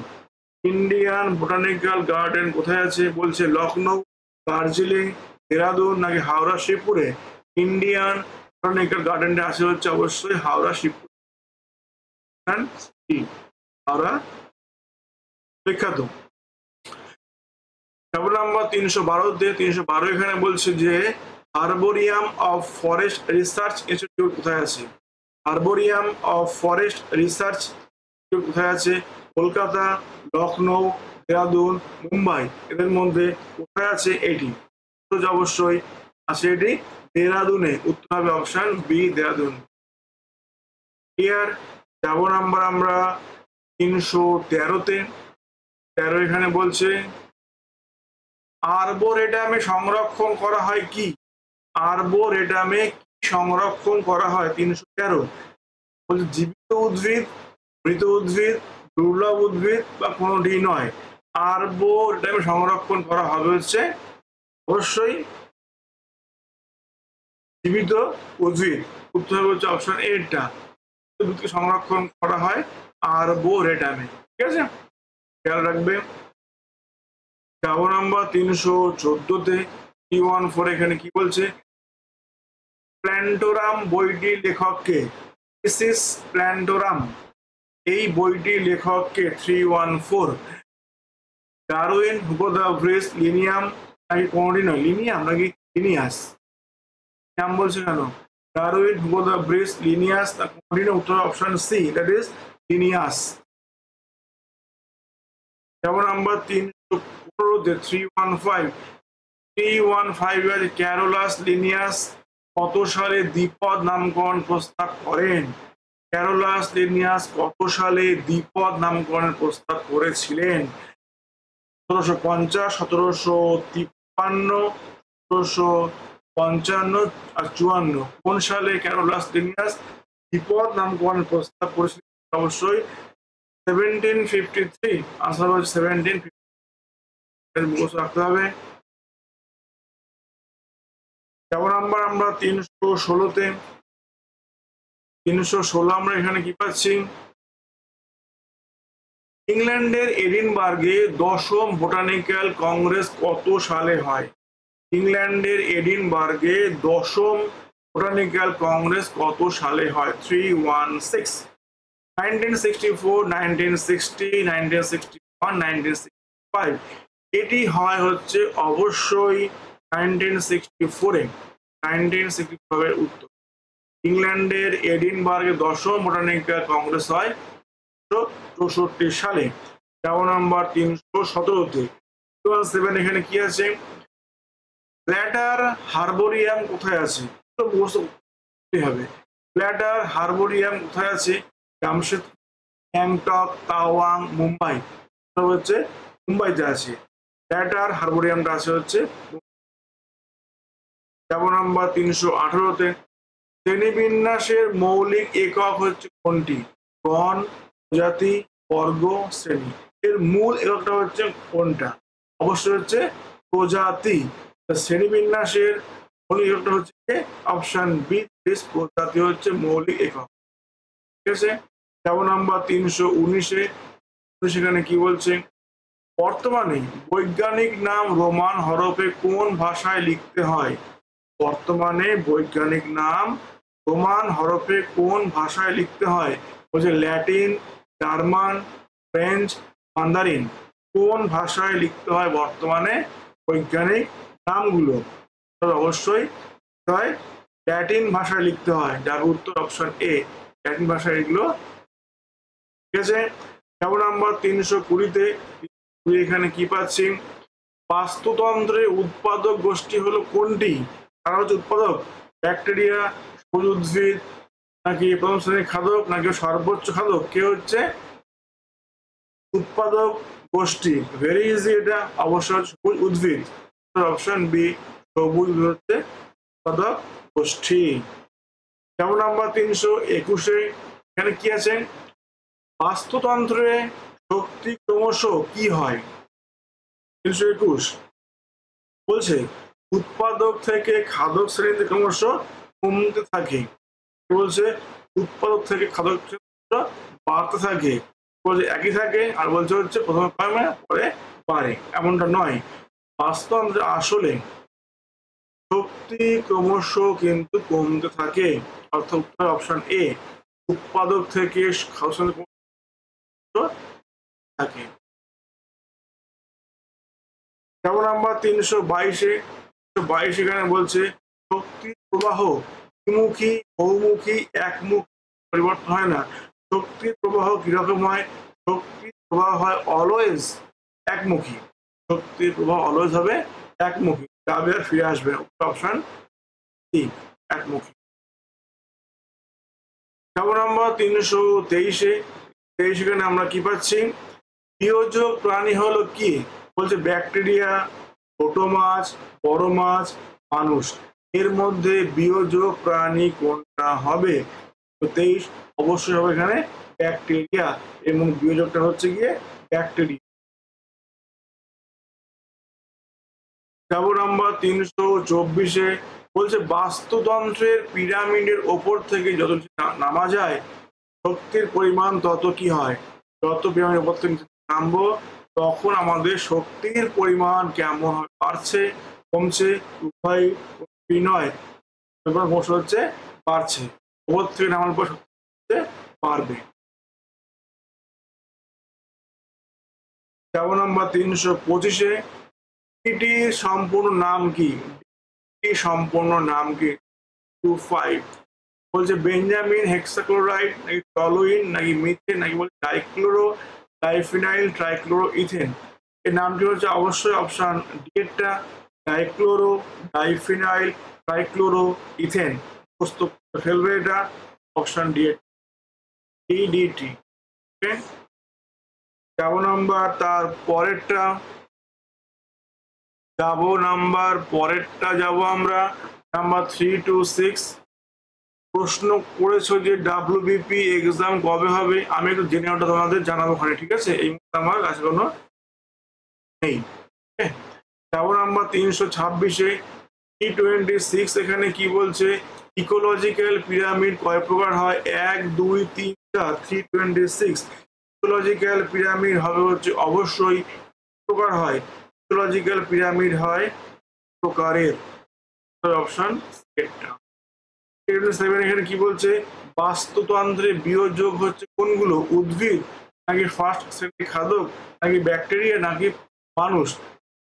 ইন্ডিয়ান বোটানিক্যাল গার্ডেন কোথায় আছে? বলছে লখনৌ, দার্জিলিং, দেরাদুন নাকি হাওড়া শিবপুরে? ইন্ডিয়ান বোটানিক্যাল গার্ডেনটা আছে হচ্ছে অবশ্যই হাওড়া শিবপুর। হাওড়া বিখ্যাত। যেমন নাম্বার 312-তে 312 এখানে বলছে যে আর্বোরিয়াম অফ ফরেস্ট রিসার্চ ইনস্টিটিউট কোথায় আছে? আর্বোরিয়াম অফ ফরেস্ট রিসার্চ ইনস্টিটিউট কোথায় আছে? কলকাতা, লখনৌ, দেরাদুন, মুম্বাই। এদের মধ্যে কোথায় আছে এটি? অবশ্যই আছে এটি দেরাদুনে। উত্তর হবে অপশন বি, দেরাদুন। ক্লিয়ার? যাব নাম্বার আমরা 313-তে 13 এখানে বলছে আর্বোরেটামে সংরক্ষণ করা হয় কি? আর্বোরেটামে সংরক্ষণ করা হয়? 313 বলছে জীবিত উদ্ভিদ, মৃত উদ্ভিদ, দুর্লভ উদ্ভিদ বা কোনোটি নয়। আর্বোরেটামে সংরক্ষণ করা হবে হচ্ছে অবশ্যই জীবিত উদ্ভিদ। উত্তর হচ্ছে অপশন এ-টা। উদ্ভিদকে সংরক্ষণ করা হয় আর্বোরেটামে। ঠিক আছে, খেয়াল রাখবে। যাব নাম্বার 314-তে 314 এখানে কি বলছে? প্ল্যান্টোরাম বইটির লেখককে? মিসেস প্ল্যান্টোরাম এই বইটির লেখককে? 314 ডারউইন, হুগো দ্য ব্রিস, লিনিয়াম নাকি কোনটি নয়? লিনিয়াম নাকি লিনিয়াস? নাম বলছে কেন? Darwin, Hugo de Vries, Linnaeus না কোনটি নয়? উত্তর option C, that is Linnaeus. যেমন নাম্বার 315-তে 315 ক্যারোলাস লিনিয়াস কত সালে দ্বিপদ নামকরণ প্রস্তাব করেন? ক্যারোলাস লিনিয়াস কত সালে দ্বিপদ নামকরণের প্রস্তাব করেছিলেন? 1750, 1753, 1755 আর 54? কোন সালে ক্যারোলাস লিনিয়াস দ্বিপদ নামকরণের প্রস্তাব করেছিলেন? অবশ্যই 1753। আনসার হচ্ছে 1753। মুখস্থ রাখতে হবে। যেমন নাম্বার আমরা 316তে 316 আমরা এখানে কি পাচ্ছি, ইংল্যান্ডের এডিনবার্গে 10ম বোটানিক্যাল কংগ্রেস কত সালে হয়? ইংল্যান্ডের এডিনবার্গে 10ম বোটানিক্যাল কংগ্রেস কত সালে হয়? 316, 1964, 1960, 1961, 1965। এটি হয় হচ্ছে অবশ্যই 1964-এ। 1964 এর উত্তর। ইংল্যান্ডের এডিনবার্গে 10ম বোটানিক্যাল কংগ্রেস হয় 1964 সালে। যেমন নাম্বার 317তে 7 এখানে কি আছে, ব্ল্যাটার হার্বোরিয়াম কোথায় আছে? তো বুঝতে হবে ব্ল্যাটার হার্বোরিয়াম কোথায় আছে। জামশেদপুর, গ্যাংটক, তাওয়াং, মুম্বাই। হচ্ছে মুম্বাইতে আছে ব্ল্যাটার হার্বোরিয়ামটা আছে হচ্ছে। যেমন নাম্বার 318তে শ্রেণীবিন্যাসের মৌলিক একক হচ্ছে কোনটি? গণ, প্রজাতি, বর্গ, শ্রেণী। এর মূল এককটা হচ্ছে কোনটা? অবশ্যই হচ্ছে প্রজাতি। শ্রেণীবিন্যাসের মৌলিক এককটা হচ্ছে অপশন বি, প্রজাতি হচ্ছে মৌলিক একক। ঠিক আছে। যেমন নাম্বার 319-এ সেখানে কি বলছে, বর্তমানে বৈজ্ঞানিক নাম রোমান হরফে কোন ভাষায় লিখতে হয়? বর্তমানে বৈজ্ঞানিক নাম রোমান হরফে কোন ভাষায় লিখতে হয়? বলছে ল্যাটিন, জার্মান, ফ্রেঞ্চ, মান্দারিন। কোন ভাষায় লিখতে হয় বর্তমানে বৈজ্ঞানিক নামগুলো? অবশ্যই ল্যাটিন ভাষায় লিখতে হয়, যার উত্তর অপশন এ, ল্যাটিন ভাষায় এগুলো। ঠিক আছে। যেমন নাম্বার 320-তে এখানে কি পাচ্ছি, বাস্তুতন্ত্রের উৎপাদক গোষ্ঠী হলো কোনটি? তারা হচ্ছে উৎপাদক ব্যাকটেরিয়া, সবুজ উদ্ভিদ, নাকি প্রথম শ্রেণীর খাদক, নাকি সর্বোচ্চ খাদক? কে হচ্ছে উৎপাদক গোষ্ঠী? ভেরি ইজি, এটা অবশ্যই সবুজ উদ্ভিদ। অপশন বি, সবুজ হচ্ছে উৎপাদক গোষ্ঠী। যেমন নাম্বার 321-এ এখানে কি আছে, বাস্তুতন্ত্রে শক্তি ক্রমশ কি হয়? 321 বলছে উৎপাদক থেকে খাদক শ্রেণীতে ক্রমশ কমতে থাকে। বলছে উৎপাদক থেকে খাদক শ্রেণীতে বাড়তে থাকে। বলছে একই থাকে, আর বলছে হচ্ছে প্রথমে কমে পরে বাড়ে, এমনটা নয়। বাস্তুতন্ত্রে আসলে শক্তি ক্রমশ কিন্তু কমতে থাকে। অর্থাৎ উত্তর অপশন এ, উৎপাদক থেকে খাদক শ্রেণীতে থাকে। যেমন নাম্বার 322-এ এখানে বলছে শক্তির প্রবাহ দ্বিমুখী, বহুমুখী, একমুখী, পরিবর্তন হয় না। শক্তির প্রবাহ কিরকম হয়? শক্তির প্রবাহ হয় অলওয়েজ একমুখী। শক্তির প্রবাহ অলওয়েজ হবে একমুখী, যাবে আর ফিরে আসবে। অপশন সি, একমুখী। যেমন নাম্বার 323-এ এখানে আমরা কি পাচ্ছি, বিয়োজক প্রাণী হলো কি? বলছে ব্যাকটেরিয়া, ছোট মাছ, বড় মাছ, মানুষ। এর মধ্যে বিয়োজক প্রাণী কোনটা হবে? 23 অবশ্যই হবে এখানে ব্যাকটেরিয়া, এবং বিয়োজকটা হচ্ছে গিয়ে ব্যাকটেরিয়া। যেমন নাম্বার 324-এ বলছে বাস্তুতন্ত্রের পিরামিডের ওপর থেকে যত নামা যায় শক্তির পরিমাণ তত কি হয়? যত পিরামিডের ওপর থেকে নামবো তখন আমাদের শক্তির পরিমাণ কেমন হয়? বাড়ছে, কমছে, উভয় নয়, প্রশ্ন হচ্ছে বাড়ছে। ওপর থেকে নামার পর শক্তি বাড়বে। যেমন নাম্বার 325-এ ডিটির সম্পূর্ণ নাম কি? সম্পূর্ণ নাম কি? 25 বলছে বেঞ্জামিন হেক্সাক্লোরাইড, নাকি টলুইন, নাকি মিথেন, নাকি বলছে ডাইক্লোরো ডাইফিনাইল ট্রাইক্লোরো ইথেন। এর নামটি হচ্ছে অবশ্যই অপশন ডি এরটা, ডাইক্লোরো ডাইফিনাইল ট্রাইক্লোরো ইথেন। প্রস্তুত ফেলবে এটা, অপশন ডি এর ডিডিটি। ওকে। যাব নাম্বার তার পরেরটা, যাব আমরা নাম্বার 326। প্রশ্ন করেছো যে ডাব্লিউবিপি এক্সাম কবে হবে? আমি একটু জেনে ওটা তোমাদের জানাবো ওখানে, ঠিক আছে? এই মুহূর্তে আমার কাছে কোনো নেই। তেরো নাম্বার 326-এ T26 এখানে কি বলছে, ইকোলজিক্যাল পিরামিড কয় প্রকার হয়, 1 2 3 4। 326 ইকোলজিক্যাল পিরামিড হবে হচ্ছে অবশ্যই প্রকার হয়, ইকোলজিক্যাল পিরামিড হয় প্রকারের, অপশন এটা। 7 এখানে কি বলছে, বাস্তুতন্ত্রে বিয়োজক হচ্ছে কোনগুলো, উদ্ভিদ নাকি ফার্স্ট শ্রেণীর খাদক নাকি ব্যাকটেরিয়া নাকি মানুষ।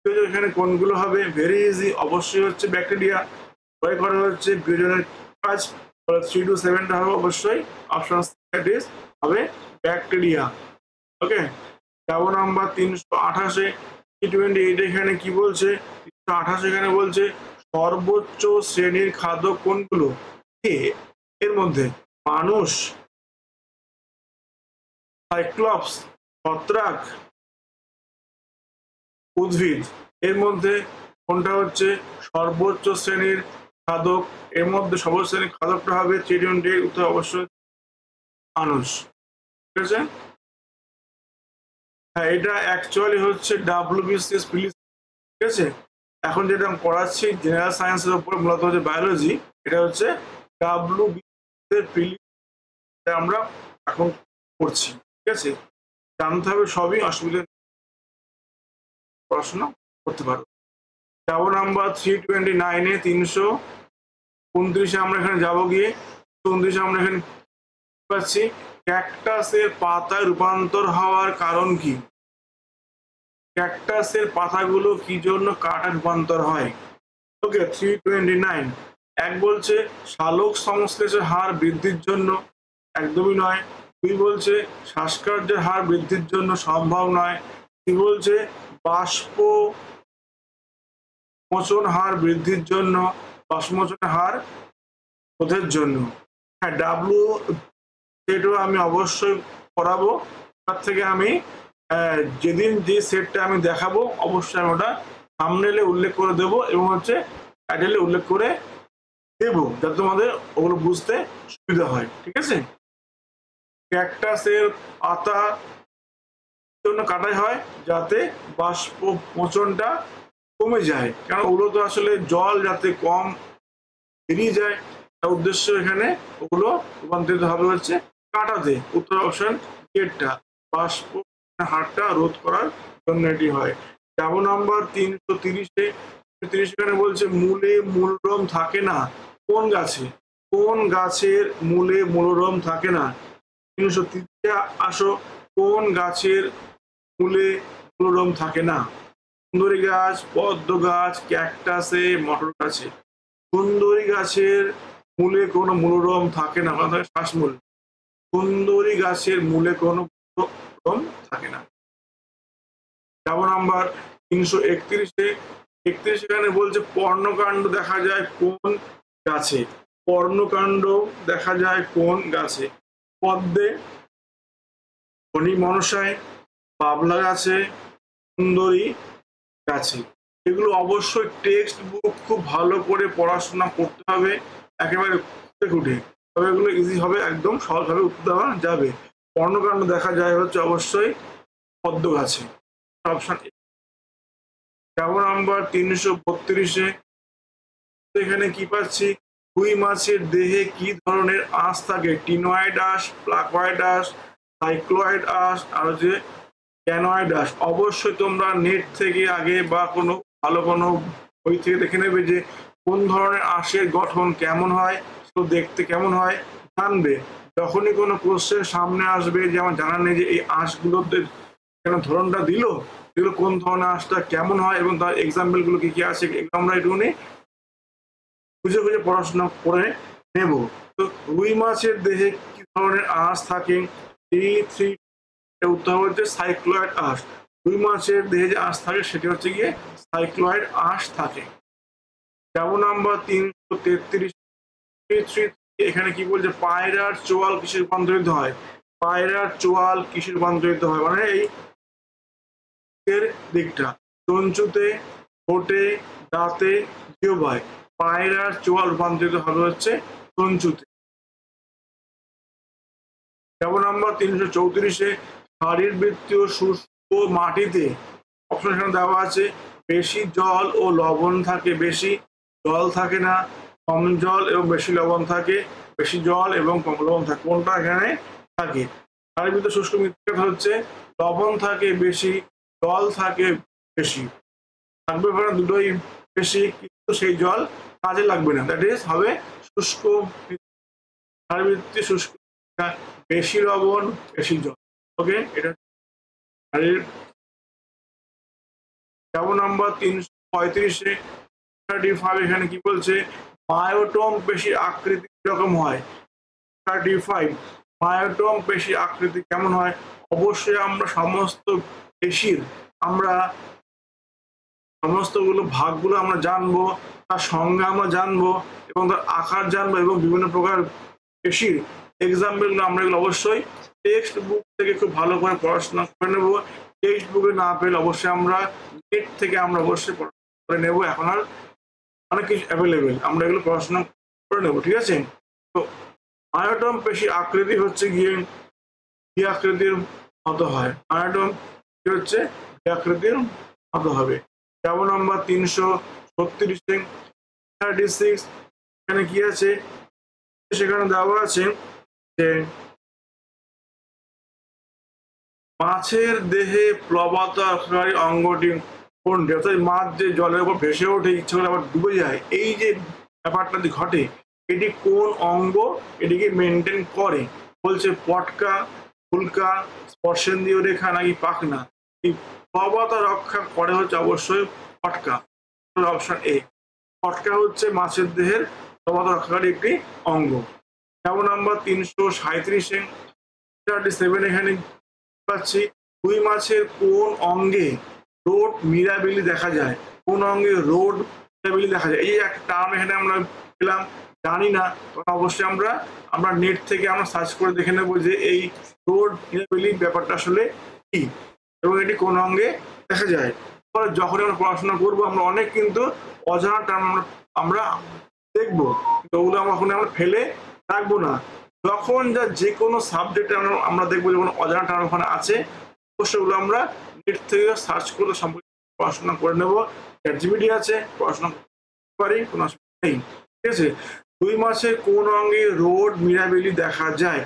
বিয়োজক এখানে কোনগুলো হবে, ভেরি ইজি, অবশ্যই হচ্ছে ব্যাকটেরিয়া। ক্ষয় করা হচ্ছে বিয়োজনের কাজ, 3 to 7 হবে অবশ্যই অপশন হবে ব্যাকটেরিয়া। ওকে, 7 নাম্বার 328-এ T28 এখানে কি বলছে, 328 এখানে বলছে সর্বোচ্চ শ্রেণীর খাদক কোনগুলো, এর মধ্যে মানুষ, সাইক্লপস, ছত্রাক, উদ্ভিদ। এর মধ্যে কোনটা হচ্ছে সর্বোচ্চ শ্রেণীর খাদক, এর মধ্যে সর্বোচ্চ শ্রেণীর খাদকটা হবে T28 উত্তর অবশ্যই মানুষ। ঠিক আছে, হ্যাঁ এটা অ্যাকচুয়ালি হচ্ছে WBCS প্রিলিমস। ঠিক আছে, এখন যেটা আমি পড়াচ্ছি জেনারেল সায়েন্সের উপর, মূলত হচ্ছে বায়োলজি, এটা হচ্ছে WBCS প্রিলিমস আমরা এখন করছি। ঠিক আছে, জানতে হবে সবই, অসুবিধা পড়াশোনা করতে পারো। 7 নাম্বার 329-এ 329-এ আমরা এখানে যাবো গিয়ে 29-এ আমরা এখানে পাচ্ছি ক্যাকটাসের পাতায় রূপান্তর হওয়ার কারণ কি, ক্যাকটাসের পাতাগুলো কি জন্য কাটা রূপান্তর হয়। ওকে, 329 এক বলছে শালক সংশ্লেষের হার বৃদ্ধির জন্য, একদমই নয়। 2 বলছে শ্বাসকার্যের হার বৃদ্ধির জন্য, সম্ভব নয়। 3 বলছে বাষ্প মোচন হার বৃদ্ধির জন্য, বাষ্পমোচনের হার রোধের জন্য। হ্যাঁ সেটাও আমি অবশ্যই পড়াবো, তার থেকে আমি যেদিন যে সেটটা আমি দেখাবো অবশ্যই আমি ওটা থাম্বনেইলে উল্লেখ করে দেবো এবং হচ্ছে টাইটেলে উল্লেখ করে দেবো, যাতে তোমাদের ওগুলো বুঝতে সুবিধা হয়। ঠিক আছে, ক্যাকটাসের পাতা জন্য কাটাই হয় যাতে বাষ্প মোচনটা কমে যায়, কারণ ওগুলো তো আসলে জল যাতে কম বেরিয়ে যায়, তার উদ্দেশ্য এখানে ওগুলো রূপান্তরিত হবে হচ্ছে কাটাতে। উত্তর অপশন গেটটা, বাষ্প হারটা রোধ করার জন্য এটি হয়। 7 নাম্বার 330-এ এখানে বলছে মূলে মূলরম থাকে না কোন গাছে, কোন গাছের মূলে মূলরম থাকে না। 330-এ আসো, কোন গাছের মূলে মূলরম থাকে না, সুন্দরী গাছ, পদ্ম গাছ, ক্যাকটাসে, মটর গাছে। সুন্দরী গাছের মূলে কোনো মূলরম থাকে না, শ্বাসমূল। সুন্দরী গাছের মূলে কোনো মূলরম থাকে না। 7 নাম্বার 331-এ এখানে বলছে পর্ণকাণ্ড দেখা যায় কোন গাছে, পর্ণকাণ্ড দেখা যায় কোন গাছে, পদ্মে, ফণী মনসায়, বাবলা গাছে, সুন্দরী গাছে। এগুলো অবশ্যই টেক্সট বুক খুব ভালো করে পড়াশোনা করতে হবে, একেবারে খুঁটে, তবে এগুলো ইজি হবে, একদম সহজভাবে উত্তর দেওয়া যাবে। পর্ণকাণ্ড দেখা যায় হচ্ছে অবশ্যই পদ্ম গাছে, অপশন। 7 নাম্বার 332-এ এখানে কি পাচ্ছি, রুই মাছের দেহে কি ধরনের আঁশ থাকে, টিনয়েড আঁশ, প্লাকয়েড আঁশ, সাইক্লয়েড আঁশ আর হচ্ছে ক্যানয়েড আঁশ। অবশ্যই তোমরা নেট থেকে আগে বা কোনো ভালো কোনো বই থেকে দেখে নেবে যে কোন ধরনের আঁশের গঠন কেমন হয়, তো দেখতে কেমন হয় জানবে। যখনই কোনো কোশ্চেন সামনে আসবে যে আমার জানা নেই যে এই আঁশগুলোতে কেন ধরনটা দিল, এগুলো কোন ধরনের আঁশটা কেমন হয় এবং তার এক্সাম্পল গুলো কি কি আছে, এগুলো আমরা একটুখানি খুঁজে খুঁজে পড়াশোনা করে নেব। তো রুই মাছের দেহে কি ধরনের আঁশ থাকে, উত্তর হচ্ছে সাইক্লয়েড আঁশ। রুই মাছের দেহে যে আঁশ থাকে সেটি হচ্ছে গিয়ে সাইক্লয়েড আঁশ থাকে। 7 নাম্বার 333 এখানে কি বলছে, পায়রার চোয়াল কিসে রূপান্তরিত হয়, পায়রার চোয়াল কিসে রূপান্তরিত হয়, মানে এই দিকটা চঞ্চুতে, ঠোঁটে, দাঁতে, জিহ্বায়। পায়রার চোয়াল রূপান্তরিত হবে হচ্ছে চঞ্চুতে। 7 নাম্বার 334-এ শারীরবৃত্তীয় শুষ্ক মাটিতে, অপশন এখানে দেওয়া আছে বেশি জল ও লবণ থাকে, বেশি জল থাকে না, কম জল এবং বেশি লবণ থাকে, বেশি জল এবং কম লবণ থাকে, কোনটা এখানে থাকে? তার ভিতরে শুষ্ক মৃত্তিকা হচ্ছে লবণ থাকে বেশি, জল থাকে বেশি, থাকবে দুটোই বেশি, কিন্তু সেই জল কাজে লাগবে না, দ্যাট ইজ হবে শুষ্ক শুষ্ক, বেশি লবণ বেশি জল। ওকে, এটা যেমন নাম্বার 335-এ এখানে কি বলছে? বায়োটোম পেশির আকৃতি কিরকম হয়? 35, বায়োটোম পেশির আকৃতি কেমন হয়? অবশ্যই আমরা সমস্ত পেশির আমরা সমস্তগুলো ভাগগুলো আমরা জানবো, তার সংজ্ঞা আমরা জানবো এবং তার আকার জানবো এবং বিভিন্ন প্রকার পেশির এক্সাম্পলগুলো আমরা এগুলো অবশ্যই টেক্সট বুক থেকে খুব ভালো করে পড়াশোনা করে নেবো। টেক্সট বুকে না পেলে অবশ্যই আমরা নেট থেকে আমরা অবশ্যই করে নেবো, এখন আর অনেক কিছু অ্যাভেলেবেল, আমরা এগুলো পড়াশোনা করে নেবো, ঠিক আছে? তো বায়োটোম পেশির আকৃতি হচ্ছে গিয়ে ভি আকৃতির মতো হয়, বায়োটোম কি হচ্ছে ভি আকৃতির মতো হবে। যেমন নাম্বার 336 এখানে কি আছে? সেখানে দেওয়া আছে যে মাছের দেহে প্লবতাকারী অঙ্গটি কোনটি? অর্থাৎ মাছ যে জলের উপর ভেসে ওঠে, ইচ্ছে করে আবার ডুবে যায়, এই যে ব্যাপারটা ঘটে, এটি কোন অঙ্গ এটিকে মেনটেন করে? বলছে পটকা, ফুলকা, স্পর্শেন্দ্রীয় রেখা নাকি পাখনা? এই প্লবতা রক্ষা করে হচ্ছে অবশ্যই পটকা, অপশন এ। পটকা হচ্ছে মাছের দেহের প্লবতা রক্ষাকারী একটি অঙ্গ। যেমন নাম্বার 337 এখানে পাচ্ছি, রুই মাছের কোন অঙ্গে রোড মিরাবিলি দেখা যায়? কোন অঙ্গে রোড মিরাবিলি দেখা যায়? এই একটা টার্ম এখানে আমরা পেলাম, জানি না, অবশ্যই আমরা নেট থেকে আমরা সার্চ করে দেখে নেবো যে এই রোড মিরাবিলি ব্যাপারটা আসলে কি এবং এটি কোন অঙ্গে দেখা যায়। যখন আমরা পড়াশোনা করবো আমরা অনেক কিন্তু অজানা টার্ম আমরা দেখবো, কিন্তু ওগুলো আমরা ফেলে রাখবো না। যখন যে কোনো সাবজেক্টে আমরা দেখবো যখন অজানা টার্ম ওখানে আছে, অবশ্যই ওগুলো আমরা নেট থেকে সার্চ করে সম্পর্কে পড়াশোনা করে নেবো। চ্যাটজিপিটি আছে, পড়াশোনা করতে পারি, কোনো অসুবিধা নেই, ঠিক আছে? রুই মাছের কোন অঙ্গে রোড মিরাবিলি দেখা যায়?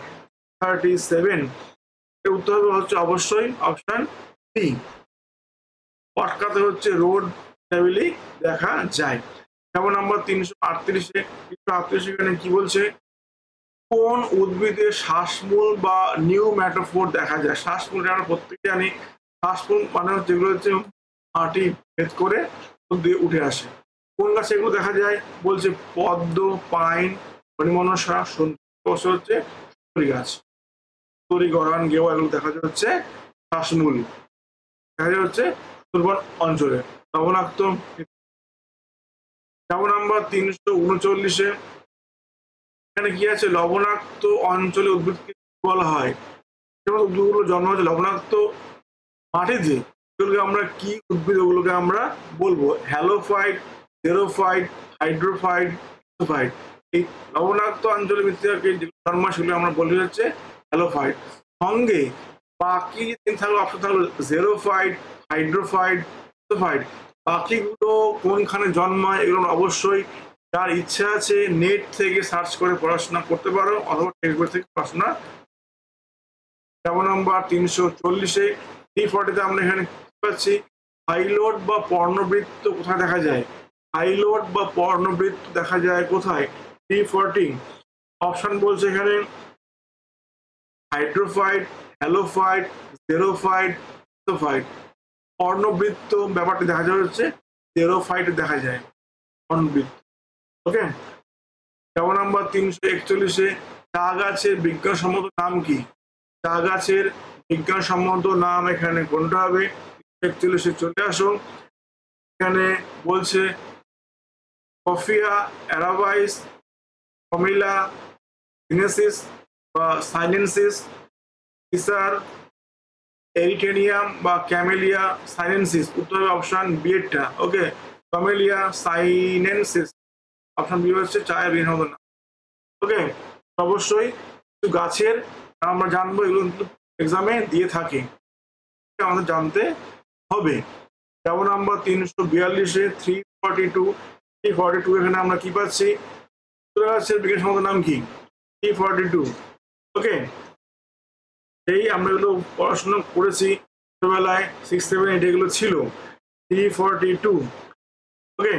37 এর উত্তর হবে হচ্ছে অবশ্যই অপশন বি, পটকাতে হচ্ছে রোড মিরাবিলি দেখা যায়। যেমন নাম্বার 338 এখানে কি বলছে? কোন উদ্ভিদের শ্বাসমূল বা নিউম্যাটোফোর দেখা যায়? শ্বাসমূল আমরা প্রত্যেকে জানি, শ্বাসমূল মানে যেগুলো হচ্ছে মাটি ভেদ করে দিয়ে উঠে আসে। কোন গাছে এগুলো দেখা যায়? বলছে পদ্ম, পাইন, হরিমনসা, হচ্ছে সুপারি গাছ, সুপারি, গরান, গেওয়া, এগুলো দেখা যায় হচ্ছে শ্বাসমূল, দেখা যায় হচ্ছে সুন্দরবন অঞ্চলে। লবণাক্ত। যেমন নাম্বার 339 এখানে কি আছে? লবণাক্ত অঞ্চলে উদ্ভিদকে বলা হয়? উদ্ভিদগুলো জন্ম হচ্ছে লবণাক্ত মাটিতে, এগুলোকে আমরা কি উদ্ভিদ ওগুলোকে আমরা বলবো? Halophyte, xerophyte, hydrophyte, fight. এই লবণাক্ত অঞ্চলে মৃত্তিকাকে জন্ম সেগুলো আমরা বলি হচ্ছে হ্যালোফাইট। সঙ্গে বাকি থাকলো অপশন থাকলো জেরোফাইট, হাইড্রোফাইট, ফাইট। বাকিগুলো কোনখানে জন্মায় এগুলো অবশ্যই যার ইচ্ছা আছে নেট থেকে সার্চ করে পড়াশোনা করতে পারো, অথবা টেক্সট বই থেকে পড়াশোনা। যেমন নাম্বার 340-এ 340-তে আমরা এখানে পাচ্ছি হাইলোড বা পর্ণবৃত্ত কোথায় দেখা যায়? হাইলোড বা পর্ণবৃত্ত দেখা যায় কোথায়? 340 অপশন বলছে এখানে হাইড্রোফাইট, হ্যালোফাইট, জেরোফাইট, ফাইট। পর্ণবৃত্ত ব্যাপারটা দেখা যায় হচ্ছে জেরোফাইট দেখা যায় পর্ণবৃত্ত। ওকে, যেমন নাম্বার 341-এ চা গাছের বিজ্ঞানসম্মত নাম কি? চা গাছের বিজ্ঞানসম্মত নাম এখানে কোনটা হবে? 41-এ চলে আসো, এখানে বলছে কফিয়া অ্যারাবাইস, কমিলা সিনেসিস বা সাইনেন্সিস, ইসার এরিটেনিয়াম বা ক্যামেলিয়া সাইনেন্সিস। উত্তর হবে অপশন বি এরটা। ওকে, ক্যামেলিয়া সাইনেন্সিস, অপশন বি হচ্ছে চায়ের বিজ্ঞানসম্মত নাম। ওকে, অবশ্যই কিছু গাছের আমরা জানবো, এগুলো কিন্তু এক্সামে দিয়ে থাকে, আমাদের জানতে হবে। যেমন নাম্বার 342-এ 342 এখানে আমরা কি পাচ্ছি? বিজ্ঞান সম্মত নাম কি? 342। ওকে, এই আমরা এগুলো পড়াশোনা করেছি ছোটবেলায় 6, 7, 8 এগুলো ছিল। 342। ওকে,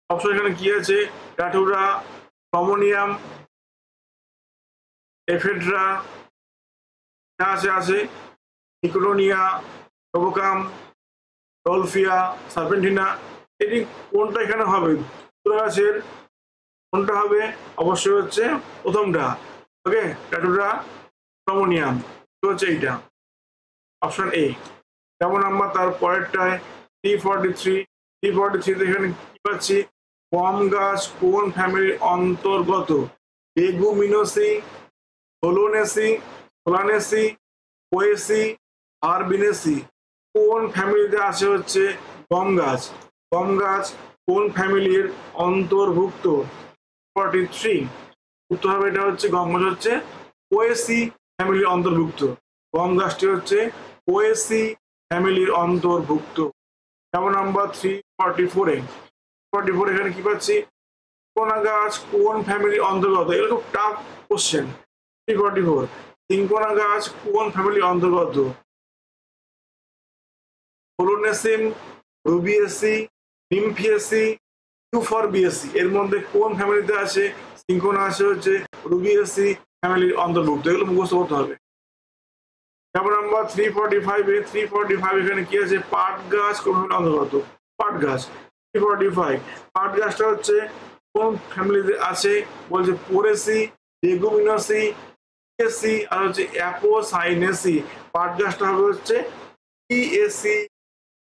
অপশন এখানে কি আছে? ডাটুরা, কমোনিয়াম, এফেড্রা, আছে নিকোটোনিয়া, প্রোবোকাম, ডলফিয়া, সার্পেন্টিনা। এটি কোনটা এখানে হবে? গাছের কোনটা হবে? অবশ্যই হচ্ছে প্রথমটা। ওকে, ডাটুরা, কমোনিয়াম হচ্ছে এইটা, অপশন এ। যেমন আমরা তার পরেরটায় 343 এখানে কি পাচ্ছি? গম গাছ কোন ফ্যামিলির অন্তর্গত? লেগুমিনোসি, সোলানেসি, পোয়েসি, আরবিনেসি। কোন ফ্যামিলিতে আছে হচ্ছে গম গাছ? গম গাছ কোন ফ্যামিলির অন্তর্ভুক্ত? 43 উত্তর হবে এটা হচ্ছে গম গাছ হচ্ছে পোয়েসি ফ্যামিলির অন্তর্ভুক্ত। গম গাছটি হচ্ছে পোয়েসি ফ্যামিলির অন্তর্ভুক্ত। যেমন নাম্বার 344 এখানে কি পাচ্ছি? সিঙ্কোনা গাছ কোন ফ্যামিলির অন্তর্গত? এগুলো খুব টাফ কোশ্চেন। 344 সিঙ্কোনা গাছ কোন ফ্যামিলির অন্তর্গত? ফলোনেসিম, রুবিয়েসি, নিমফিয়েসি, ইউফরবিয়েসি। এর মধ্যে কোন ফ্যামিলিতে আছে? সিঙ্কোনা আছে হচ্ছে রুবিয়েসি ফ্যামিলির অন্তর্ভুক্ত। এগুলো মুখস্থ করতে হবে। যেমন নাম্বার 345 এখানে কি আছে? পাট গাছ কোন ফ্যামিলির অন্তর্গত? পাট গাছ 345। পাট গাছটা হচ্ছে কোন ফ্যামিলিতে আছে? বলছে পোরেসি, লেগুমিনোসি, আর হচ্ছে অ্যাপোসাইনেসি। পাট গাছটা হবে হচ্ছে পিএসি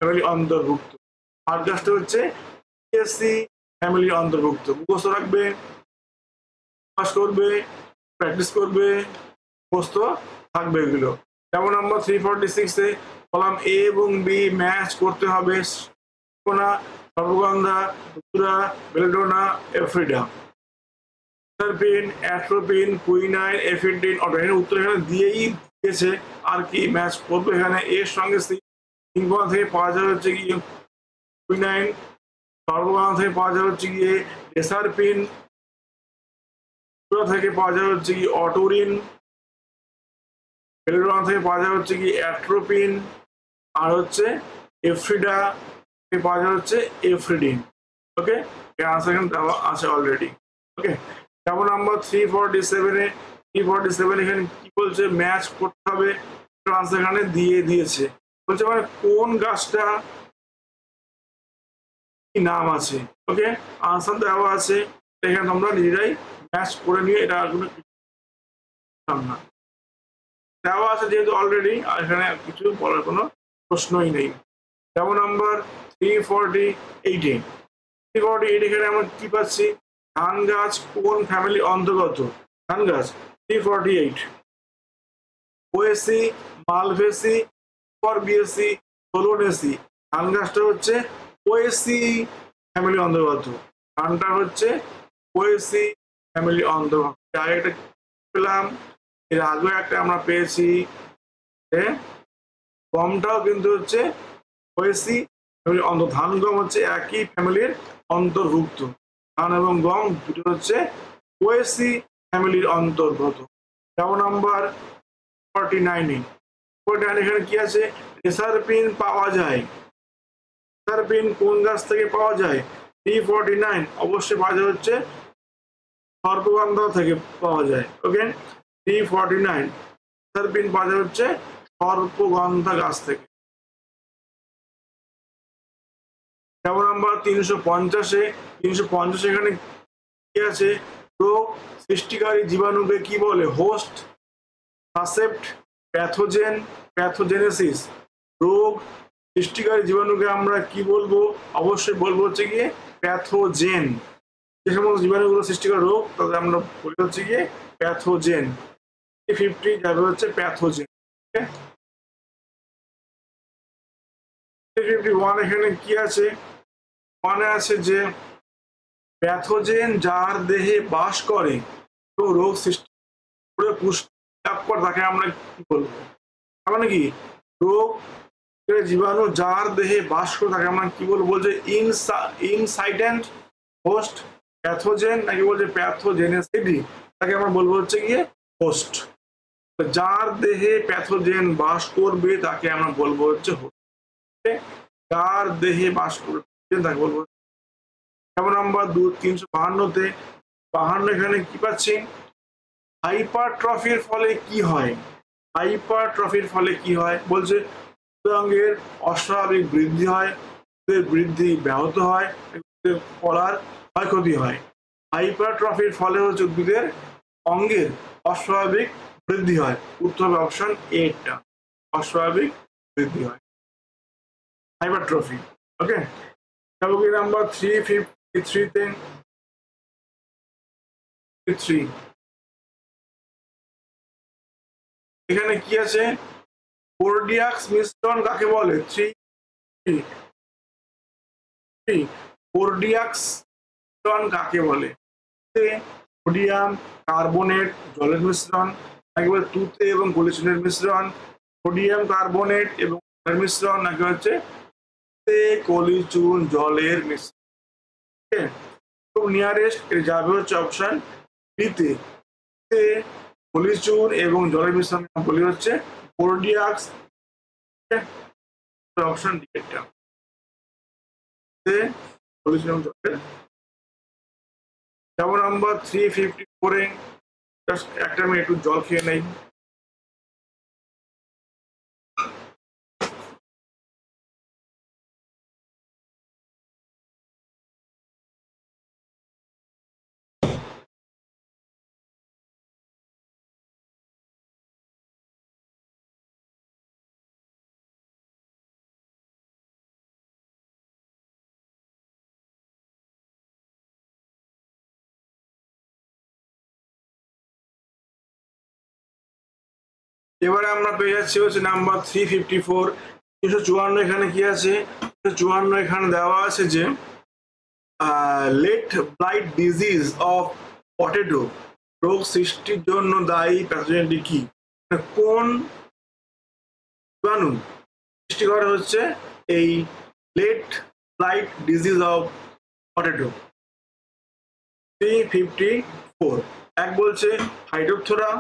ফ্যামিলি অন্তর্ভুক্ত। পাট গাছটা হচ্ছে পিএসি ফ্যামিলি অন্তর্ভুক্ত। মুখস্থ রাখবে, পাস করবে, প্র্যাকটিস করবে, মুখস্থ থাকবে এগুলো। যেমন নাম্বার 346-এ কলাম এ এবং বি ম্যাচ করতে হবে। কোনা, সর্বগন্ধা, ধুতুরা, বেলেডোনা, এফ্রিডা। সারপিন, অ্যাট্রোপিন, কুইনাইন, এফিড্রিন, অটোরিন। উত্তর এখানে দিয়েই দিয়েছে, আর কি ম্যাচ করবে এখানে? এর সঙ্গে সিঙ্কোনা থেকে পাওয়া যাবে হচ্ছে গিয়ে কুইনাইন, সর্বগন্ধা থেকে পাওয়া যাবে হচ্ছে গিয়ে এসারপিন, থেকে পাওয়া যাবে হচ্ছে কি অটোরিন, বেলেডোনা থেকে পাওয়া যাবে হচ্ছে কি অ্যাট্রোপিন, আর হচ্ছে এফ্রিডা থেকে পাওয়া যাবে হচ্ছে এফ্রিডিন। ওকে, এর আনসার এখানে দেওয়া আছে অলরেডি। ওকে, যেমন নাম্বার 347 এখানে কি বলছে? ম্যাচ করতে হবে। আনসার এখানে দিয়ে দিয়েছে, বলছে মানে কোন গাছটা কি নাম আছে। ওকে, আনসার দেওয়া আছে, এখানে তোমরা নিজেরাই ম্যাচ করে নিয়ে, এটা কোনো না দেওয়া আছে যেহেতু অলরেডি, আর এখানে কিছু বলার কোনো প্রশ্নই নেই। যেমন নাম্বার 348 এখানে আমরা কি পাচ্ছি? ধান গাছ কোন ফ্যামিলি অন্তর্গত? ধান গাছ 348 পোয়েসি, মালভেসি, ফরবিয়েসি, সোলোনেসি। ধান গাছটা হচ্ছে পোয়েসি ফ্যামিলি অন্তর্গত। ধানটা হচ্ছে পোয়েসি ফ্যামিলি অন্তর্গত। আরেকটা পেলাম, এর আগে একটা আমরা পেয়েছি, গমটাও কিন্তু হচ্ছে পোয়েসি ফ্যামিলির অন্তর্ভুক্ত। ধান গম হচ্ছে একই ফ্যামিলির অন্তর্ভুক্ত। ধান এবং গম দুটো হচ্ছে পোয়েসি ফ্যামিলির অন্তর্গত। যেমন নাম্বার 49 এখানে কি আছে? এসারপিন পাওয়া যায়। এসারপিন কোন গাছ থেকে পাওয়া যায়? 349 অবশ্যই পাওয়া যায় হচ্ছে সর্পগন্ধা থেকে পাওয়া যায়। ওকে, 349 এসারপিন পাওয়া যায় হচ্ছে সর্পগন্ধা গাছ থেকে। যেমন নাম্বার 350 এখানে কি আছে? রোগ সৃষ্টিকারী জীবাণুকে কি বলে? Host, suscept, pathogen, pathogenesis. রোগ সৃষ্টিকারী জীবাণুকে আমরা কি বলবো? অবশ্যই বলবো হচ্ছে গিয়ে প্যাথোজেন। যে সমস্ত জীবাণুগুলো সৃষ্টি করে রোগ, তাদের আমরা বলি হচ্ছে গিয়ে প্যাথোজেন। 50 যাবে হচ্ছে প্যাথোজেন। 51 এখানে কি আছে? মানে আছে যে প্যাথোজেন যার দেহে বাস করে তো রোগ সৃষ্টি করে পুষ্টি লাভ করে, তাকে আমরা কি বলবো? মানে কি রোগ জীবাণু যার দেহে বাস করে তাকে আমরা কি বলবো, বলছে ইনসাইডেন্ট হোস্ট, প্যাথোজেন নাকি বলছে প্যাথোজেনেসিটি, তাকে আমরা বলবো হচ্ছে গিয়ে হোস্ট। যার দেহে প্যাথোজেন বাস করবে তাকে আমরা বলবো হচ্ছে হোস্ট। যার দেহে বাস করবে তাকে বলবো। যেমন আমরা 352-তে 52 এখানে কি পাচ্ছি, হাইপারট্রফির ফলে কি হয়, হাইপারট্রফির ফলে কি হয় বলছে অঙ্গের অস্বাভাবিক বৃদ্ধি হয়, বৃদ্ধি ব্যাহত হয়, কলার ক্ষয়ক্ষতি হয়। হাইপারট্রফির ফলে হচ্ছে উদ্ভিদের অঙ্গের অস্বাভাবিক বৃদ্ধি হয়। উত্তর হবে অপশন এটা, অস্বাভাবিক বৃদ্ধি হয়, হাইপারট্রফি। ওকে, নাম্বার 353-তে 3 এখানে কি আছে, কোর্ডিয়াক্স মিশ্রণ কাকে বলে, কোর্ডিয়াক্স মিশ্রণ কাকে বলে, সোডিয়াম কার্বনেট জলের মিশ্রণ নাকি বলে তুতে এবং পলিচুনের মিশ্রণ, সোডিয়াম কার্বনেট এবং জলের মিশ্রণ নাকি হচ্ছে কলিচুন জলের মিশ্রণ। খুব নিয়ারেস্ট এর যাবে হচ্ছে অপশন বিতে, পলিচুন এবং জলের মিশ্রণ বলি হচ্ছে কোর্ডিয়াক্স, অপশন ডি এটা, পলিচুন এবং জলের। যেমন নাম্বার 354-এ জাস্ট একটা আমি একটু জল খেয়ে নেই। এবারে আমরা পেয়ে যাচ্ছি হচ্ছে নাম্বার 354। 354 এখানে কি আছে, 354 এখানে দেওয়া আছে যে late blight disease of potato রোগ সৃষ্টির জন্য দায়ী প্যাথোজেনটি কি, কোন জীবাণু সৃষ্টি করে হচ্ছে এই late blight disease of potato. 354 এক বলছে হাইড্রোপথেরা,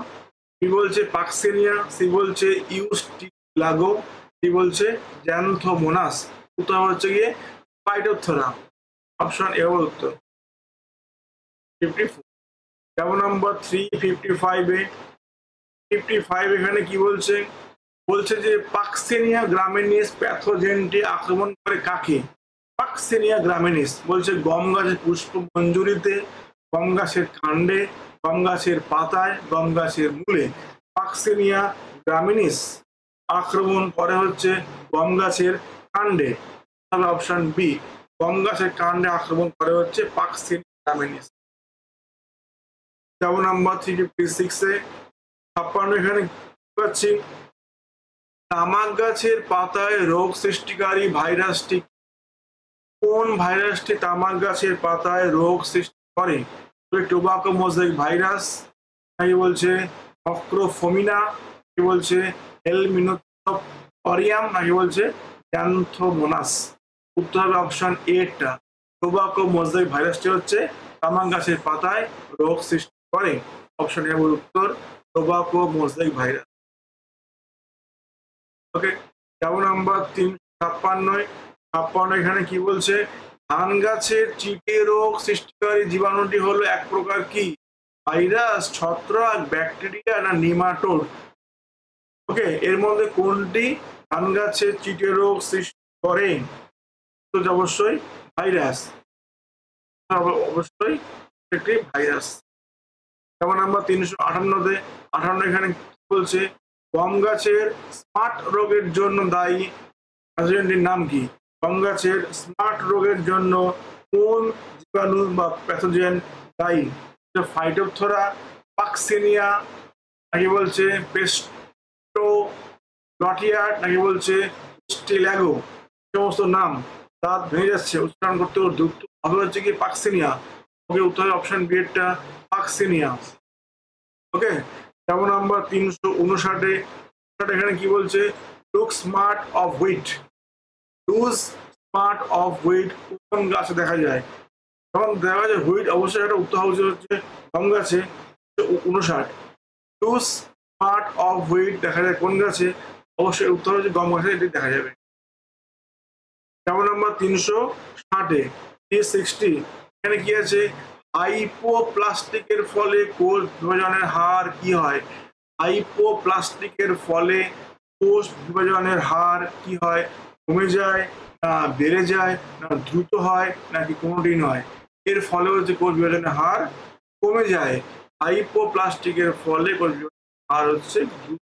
বি বলছে পাক্সেনিয়া, সি বলছে ইউস্টিলাগো, ডি বলছে জ্যান্থোমোনাস। উত্তর হচ্ছে গিয়ে ফাইটোপথেরা, অপশন এ হল উত্তর 54। যেমন নাম্বার 355-এ 55 এখানে কি বলছে, বলছে যে পাক্সেনিয়া গ্রামিনিস প্যাথোজেনটি আক্রমণ করে কাকে, পাক্সেনিয়া গ্রামিনিস বলছে গম গাছের পুষ্প মঞ্জুরিতে, গম গাছের কাণ্ডে, গম গাছের পাতায়, গম গাছের মূলে। পাক্সেনিয়া গ্রামিনিস আক্রমণ করে হচ্ছে গম গাছের কাণ্ডে, অপশন বি, গম গাছের কাণ্ডে আক্রমণ করে হচ্ছে পাক্সেনিয়া গ্রামিনিস। যেমন নাম্বার 356-এ 56 এখানে পাচ্ছি, তামাক গাছের পাতায় রোগ সৃষ্টিকারী ভাইরাসটি, কোন ভাইরাসটি তামাক গাছের পাতায় রোগ সৃষ্টি করে, টোবাকো মোজাইক ভাইরাস নাকি বলছে অক্রোফোমিনা, কি বলছে হেলমিনোথরিয়াম নাকি বলছে জ্যান্থোমোনাস। উত্তর হবে অপশন এটা, টোবাকো মোজাইক ভাইরাসটি হচ্ছে তামাক গাছের পাতায় রোগ সৃষ্টি করে, অপশন এ উত্তর টোবাকো মোজাইক ভাইরাস। ওকে, যেমন নাম্বার 356 এখানে কি বলছে, ধান গাছের চিটে রোগ সৃষ্টিকারী জীবাণুটি হলো এক প্রকার কি, ভাইরাস, ছত্রাক, ব্যাকটেরিয়া না নিমাটোড। ওকে, এর মধ্যে কোনটি ধান গাছের চিটে রোগ সৃষ্টি করে, তো অবশ্যই ভাইরাস, অবশ্যই একটি ভাইরাস। যেমন নাম্বার 358-তে 58 এখানে বলছে গম গাছের স্মার্ট রোগের জন্য দায়ী প্যাথোজেনটির নাম কি, গম গাছের স্মার্ট রোগের জন্য কোন জীবাণু বা প্যাথোজেন দায়ী, ফাইটোপথেরা, পাক্সেনিয়া নাকি বলছে পেস্টোলটিয়ার নাকি বলছে স্টিলাগো। সমস্ত নাম দাঁত ভেঙে যাচ্ছে উচ্চারণ করতে হবে হচ্ছে কি পাক্সেনিয়া। ওকে, উত্তর অপশন বি এরটা পাক্সেনিয়া। ওকে, যেমন নাম্বার 359-এ এখানে কি বলছে, loose smut of wheat, loose smut of wheat কোন গাছে দেখা যায়? যখন দেখা যায় হুইট অবশ্যই একটা উত্তর হচ্ছে গম গাছে 59। লুজ স্মার্ট অফ হুইট দেখা যায় কোন গাছে? অবশ্যই উত্তর হচ্ছে গম গাছে, এটি দেখা যাবে। যেমন নাম্বার 360 360 এখানে কি আছে? হাইপোপ্লাস্টিকের ফলে কোষ বিভাজনের হার কি হয়? হাইপোপ্লাস্টিকের ফলে কোষ বিভাজনের হার কি হয়? কমে যায়, না বেড়ে যায়, না দ্রুত হয়, নাকি কোনোটি নয়? এর ফলে হচ্ছে কোষ বিভাজনের হার কমে যায়। হাইপোপ্লাস্টিকের ফলে কোষ বিভাজনের হার হচ্ছে দ্রুত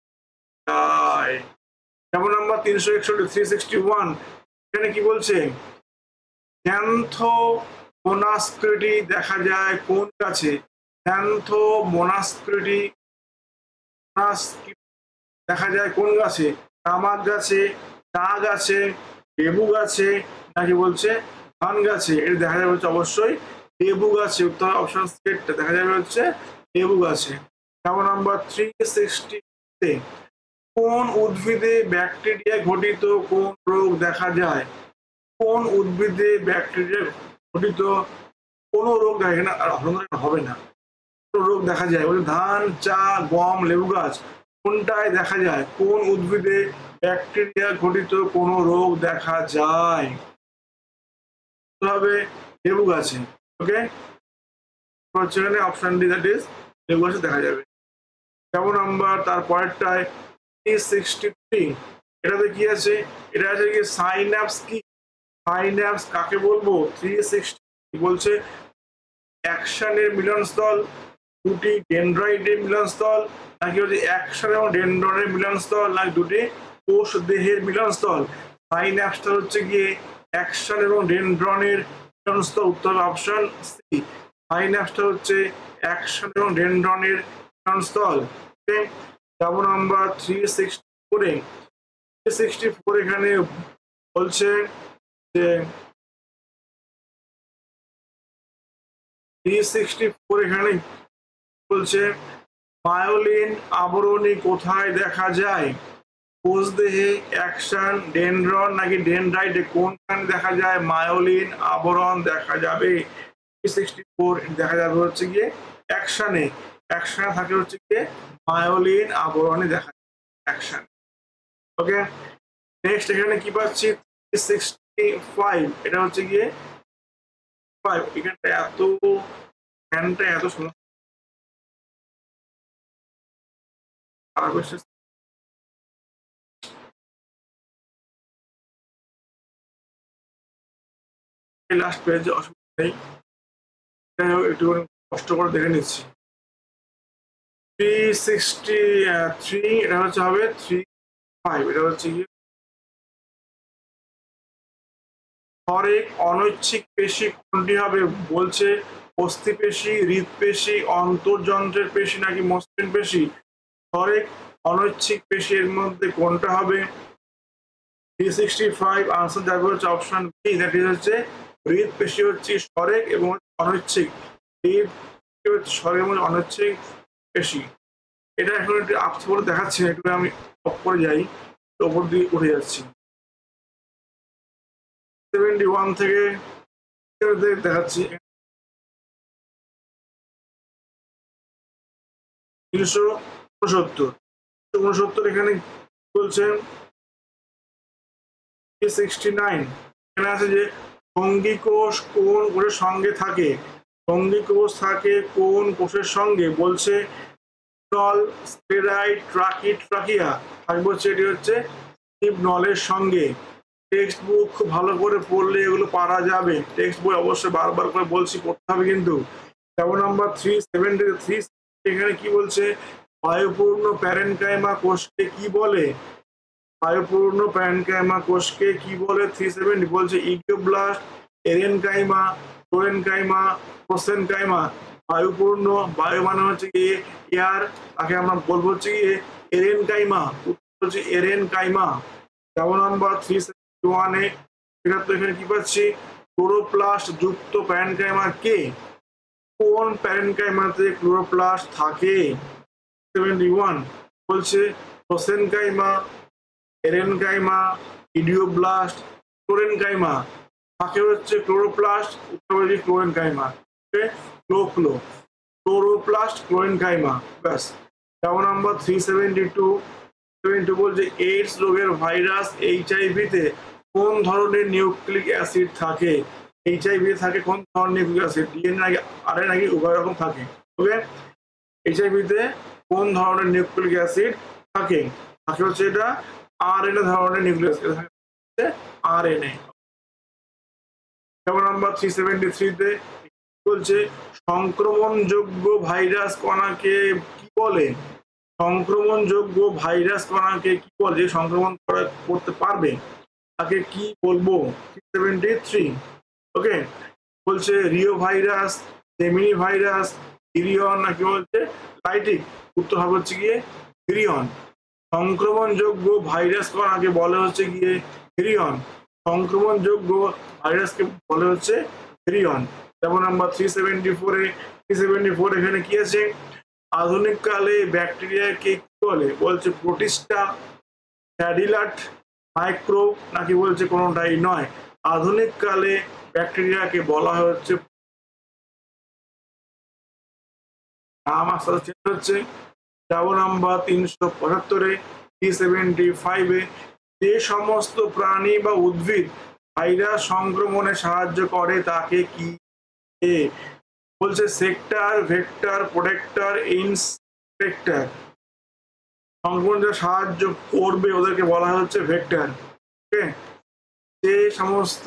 যায়। যেমন নাম্বার 361 361 এখানে কি বলছে? জ্যান্থোমোনাস্ক্রিটি দেখা যায় কোন গাছে? জ্যান্থোমোনাস্ক্রিটি দেখা যায় কোন গাছে? তামাক গাছে, চা গাছে, লেবু গাছে, নাকি বলছে ধান গাছে? এটা দেখা যাবে হচ্ছে অবশ্যই লেবু গাছে। উত্তর অপশন সেটটা দেখা যাবে হচ্ছে লেবু গাছে। যেমন নাম্বার 360 কোন উদ্ভিদে ব্যাকটেরিয়া ঘটিত কোন রোগ দেখা যায়? কোন উদ্ভিদে ব্যাকটেরিয়া ঘটিত কোন রোগ দেখা না হবে না, রোগ দেখা যায়? বলে ধান, চা, গম, লেবু গাছ কোনটায় দেখা যায়? কোন উদ্ভিদে ব্যাকটেরিয়া ঘটিত কোন রোগ দেখা যায়? হবে লেবু গাছে। ওকে, সেখানে অপশন ডি, দ্যাট ইজ লেবু গাছে দেখা যাবে। যেমন নাম্বার তার পরেরটায় 363 এটাতে কি আছে? এটা আছে কি সাইন্যাপস। কি সাইন্যাপস কাকে বলবো? 360 বলছে অ্যাকশনের মিলনস্থল, দুটি ডেনড্রাইটের মিলনস্থল, নাকি হচ্ছে অ্যাকশন এবং ডেনড্রনের মিলনস্থল, নাকি দুটি কোষ দেহের মিলনস্থল? সাইন্যাপসটা হচ্ছে গিয়ে অ্যাকশন এবং ডেনড্রনের মিলনস্থল। উত্তর অপশন সি। সাইন্যাপসটা হচ্ছে অ্যাকশন এবং ডেনড্রনের মিলনস্থল। যেমন নাম্বার 364 এখানে বলছে যে 364 এখানে বলছে মায়োলিন আবরণী কোথায় দেখা যায়? কোষ দেহে, অ্যাকশন, ডেনড্রন, নাকি ডেনড্রাইটে কোনখানে দেখা যায় মায়োলিন আবরণ দেখা যাবে? 364 দেখা যাবে হচ্ছে গিয়ে অ্যাকশনে। অ্যাকশনে থাকে হচ্ছে গিয়ে মায়োলিন আবরণে দেখা যায় অ্যাকশন। ওকে, নেক্সট এখানে কি পাচ্ছি? 365 এটা হচ্ছে গিয়ে 5 এখানটা এত ফ্যানটা এত সমস্যা খারাপ এসেছে। লাস্ট পেজে অসুবিধা নেই, একটু কষ্ট করে দেখে নিচ্ছি। 363 এটা হচ্ছে হবে 35 এটা হচ্ছে গিয়ে হরেক অনৈচ্ছিক পেশি কোনটি হবে? বলছে অস্থি পেশি, হৃদপেশি, অন্তর্যন্ত্রের পেশি, নাকি মসৃণ পেশি? হরেক অনৈচ্ছিক পেশির মধ্যে কোনটা হবে? 365 আনসার যাবে হচ্ছে অপশন বি, দ্যাট ইজ হচ্ছে হৃদপেশি হচ্ছে সরেক এবং অনৈচ্ছিক। হৃদ হচ্ছে সরেক এবং অনৈচ্ছিক পেশি। এটা এখন একটু আপস করে দেখাচ্ছি, একটু আমি অফ করে যাই, ওপর দিয়ে উঠে যাচ্ছি। 71 থেকে দেখাচ্ছি 369 এখানে বলছেন 369 এখানে আছে যে সঙ্গী কোষ কোন কোষের সঙ্গে থাকে? সঙ্গী কোষ থাকে কোন কোষের সঙ্গে? বলছে নল, স্টেরাইড, ট্রাকি, ট্রাকিয়া থাকবে হচ্ছে এটি হচ্ছে নলের সঙ্গে। টেক্সট বুক খুব ভালো করে পড়লে এগুলো পারা যাবে। টেক্সট বই অবশ্যই বারবার করে বলছি পড়তে হবে কিন্তু। যেমন নাম্বার 373 এখানে কি বলছে? বায়ুপূর্ণ প্যারেনকাইমা কোষকে কি বলে? বায়ুপূর্ণ প্যারেনকাইমা কোষকে কি বলে? 370 বলছে ইডিওব্লাস্ট, এরেনকাইমা, ফ্লোরেনকাইমা, প্রোসেনকাইমা। বায়ুপূর্ণ, বায়ু মানে হচ্ছে গিয়ে এয়ার, তাকে আমরা বলবো হচ্ছে গিয়ে এরেনকাইমা। উত্তর হচ্ছে এরেনকাইমা। যেমন নাম্বার 371 এখানে কি পাচ্ছি? ক্লোরোপ্লাস্ট যুক্ত প্যারেনকাইমা কে? কোন প্যারেনকাইমাতে ক্লোরোপ্লাস্ট থাকে? 71 বলছে প্রোসেনকাইমা, এরেনকাইমা, ইডিওব্লাস্ট, ক্লোরেনকাইমা, থাকে হচ্ছে ক্লোরোপ্লাস্ট, উত্তরবাদী ক্লোরেনকাইমা, ক্লোরোপ্লাস্ট ক্লোরেনকাইমা। ব্যাস। যেমন নাম্বার 372 বলছে এইডস রোগের ভাইরাস এইচআইভি তে কোন ধরনের নিউক্লিক অ্যাসিড থাকে? এইচআইভি থাকে কোন ধরনের নিউক্লিক অ্যাসিড? ডিএনএ নাকি আরএনএ নাকি উভয় রকম থাকে? ওকে, এইচআইভি তে কোন ধরনের নিউক্লিক অ্যাসিড থাকে? থাকে হচ্ছে এটা আরএনএ ধরনের নিউক্লিক অ্যাসিড, থাকে আরএনএ। যেমন নাম্বার 373 তে বলছে সংক্রমণযোগ্য ভাইরাস কণাকে কি বলে? সংক্রমণযোগ্য ভাইরাস কণাকে কি বলে? সংক্রমণ করতে পারবে তাকে কি বলবো? 373। ওকে, বলছে রিও ভাইরাস, সেমিনি ভাইরাস, ভিরিয়ন নাকি বলছে লাইটিক? উত্তর হবে হচ্ছে গিয়ে ভিরিয়ন। সংক্রমণযোগ্য ভাইরাস কণাকে বলে হচ্ছে গিয়ে ভিরিয়ন। সংক্রমণযোগ্য ভাইরাসকে বলে হচ্ছে ভিরিয়ন। যেমন নাম্বার 374 এখানে কি আছে? আধুনিক কালে ব্যাকটেরিয়াকে কি বলে? বলছে প্রোটিস্টা, স্যাডিলাট, মাইক্রো নাকি বলছে কোনোটাই নয়? আধুনিক কালে ব্যাকটেরিয়াকে বলা হচ্ছে নাম আস্তে আস্তে চেঞ্জ হচ্ছে। যেমন নাম্বার 375 375 যে সমস্ত প্রাণী বা উদ্ভিদ ভাইরাস সংক্রমণে সাহায্য করে তাকে কি বলছে? Sector, vector, protector, inspector. সংক্রমণে সাহায্য করবে ওদেরকে বলা হচ্ছে ভেক্টর। ওকে, যে সমস্ত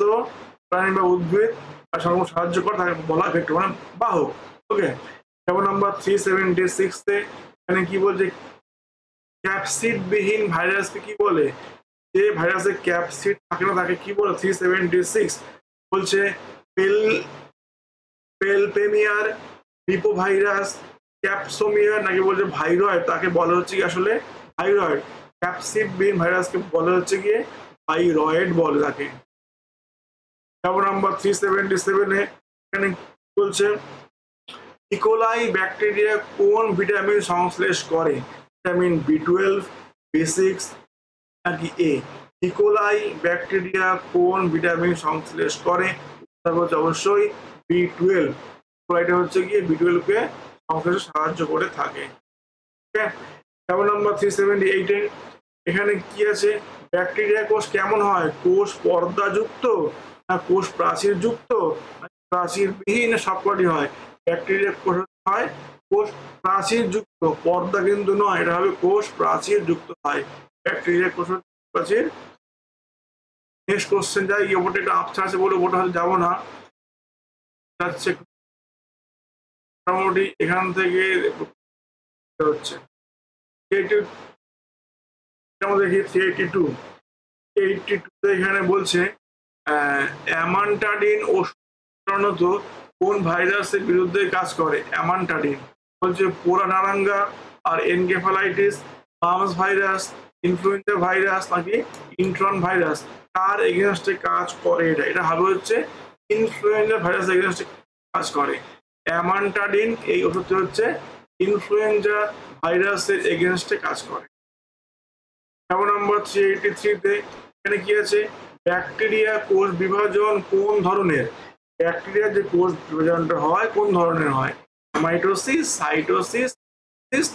প্রাণী বা উদ্ভিদ সংক্রমণ সাহায্য করে তাকে বলা হয় ভেক্টর, মানে বাহক। ওকে, যেমন নাম্বার 376 এখানে কি বলছে? ক্যাপসিড বিহীন ভাইরাসকে কি বলে? যে ভাইরাসের ক্যাপসিড থাকে না তাকে কি বলে? 376 বলছে পেলপেমিয়ার, রিপোভাইরাস, ক্যাপসোমিয়ার নাকি বলছে ভাইরয়েড তাকে বলা হচ্ছে কি আসলে ভাইরয়েড। ক্যাপসিড বিহীন ভাইরাসকে বলা হচ্ছে গিয়ে ভাইরয়েড বলে তাকে। যেমন নাম্বার 377 এখানে বলছে ইকোলাই ব্যাকটেরিয়া কোন ভিটামিন সংশ্লেষ করে? ভিটামিন B12, B6 নাকি এ? ইকোলাই ব্যাকটেরিয়া কোন ভিটামিন সংশ্লেষ করে? অবশ্যই B12। এটা হচ্ছে গিয়ে B12 কে সংশ্লেষে সাহায্য করে থাকে। যেমন নাম্বার 378 এখানে কি আছে? ব্যাকটেরিয়া কোষ কেমন হয়? কোষ পর্দাযুক্ত না কোষ প্রাচীর যুক্ত, প্রাচীর বিহীন, সবকটি হয়? ব্যাকটেরিয়া কোষ হয় কোষ প্রাচীর যুক্ত, পর্দা কিন্তু নয়, এটা হবে কোষ প্রাচীর যুক্ত হয়। ব্যাকটেরিয়া কোষ প্রাচীর। নেক্সট কোশ্চেন যাই, ওটা একটা আবছা আছে বলে ওটা হয়তো যাবো না, যাচ্ছে মোটামুটি এখান থেকে হচ্ছে দেখি 382 এখানে বলছে অ্যামান্টাডিন ওষুধ সাধারণত কোন ভাইরাসের বিরুদ্ধে কাজ করে? অ্যামান্টাডিন বলছে পোরানারাঙ্গা আর encephalitis, mumps virus, influenza virus নাকি ইন্ট্রন ভাইরাস? কার এগেনস্টে কাজ করে? এটা হবে হচ্ছে ইনফ্লুয়েঞ্জা ভাইরাস এগেনস্টে কাজ করে। অ্যামান্টাডিন এই ওষুধটি হচ্ছে ইনফ্লুয়েঞ্জা ভাইরাসের এগেনস্টে কাজ করে। যেমন নাম্বার 383 এখানে কি আছে? ব্যাকটেরিয়া কোষ বিভাজন কোন ধরনের? ব্যাকটেরিয়া যে কোষ বিভাজনটা হয় কোন ধরনের হয়? মাইটোসিস, সাইটোসিস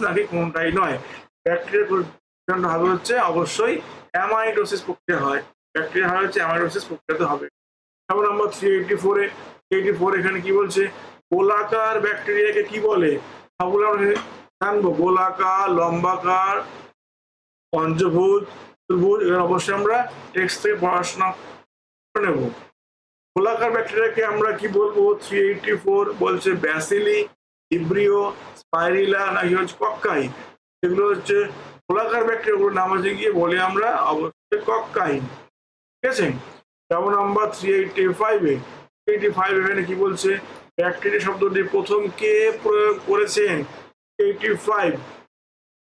নাকি কোনটাই নয়? ব্যাকটেরিয়া কোষ বিভাজনটা হবে হচ্ছে অবশ্যই অ্যামাইটোসিস প্রক্রিয়া হয়। ব্যাকটেরিয়া হয় হচ্ছে অ্যামাইটোসিস প্রক্রিয়াতে হবে। যেমন নাম্বার 384 এখানে কি বলছে? গোলাকার ব্যাকটেরিয়াকে কি বলে? সবগুলো আমরা জানবো, গোলাকার, লম্বাকার, পঞ্চভুজ, চতুর্ভুজ, এখানে অবশ্যই আমরা টেক্সট থেকে পড়াশোনা করে নেব। গোলাকার ব্যাকটেরিয়াকে আমরা কি বলবো? 384 বলছে ব্যাসিলি, ইব্রিও, স্পাইরিলা নাকি হচ্ছে কক্কাই? এগুলো হচ্ছে গোলাকার ব্যাকটেরিয়াগুলোর নাম আছে গিয়ে বলে আমরা অবশ্যই কক্কাই। ঠিক আছে? যেমন নাম্বার 385 এখানে কি বলছে? ব্যাকটেরিয়া শব্দটি প্রথম কে প্রয়োগ করেছেন? 385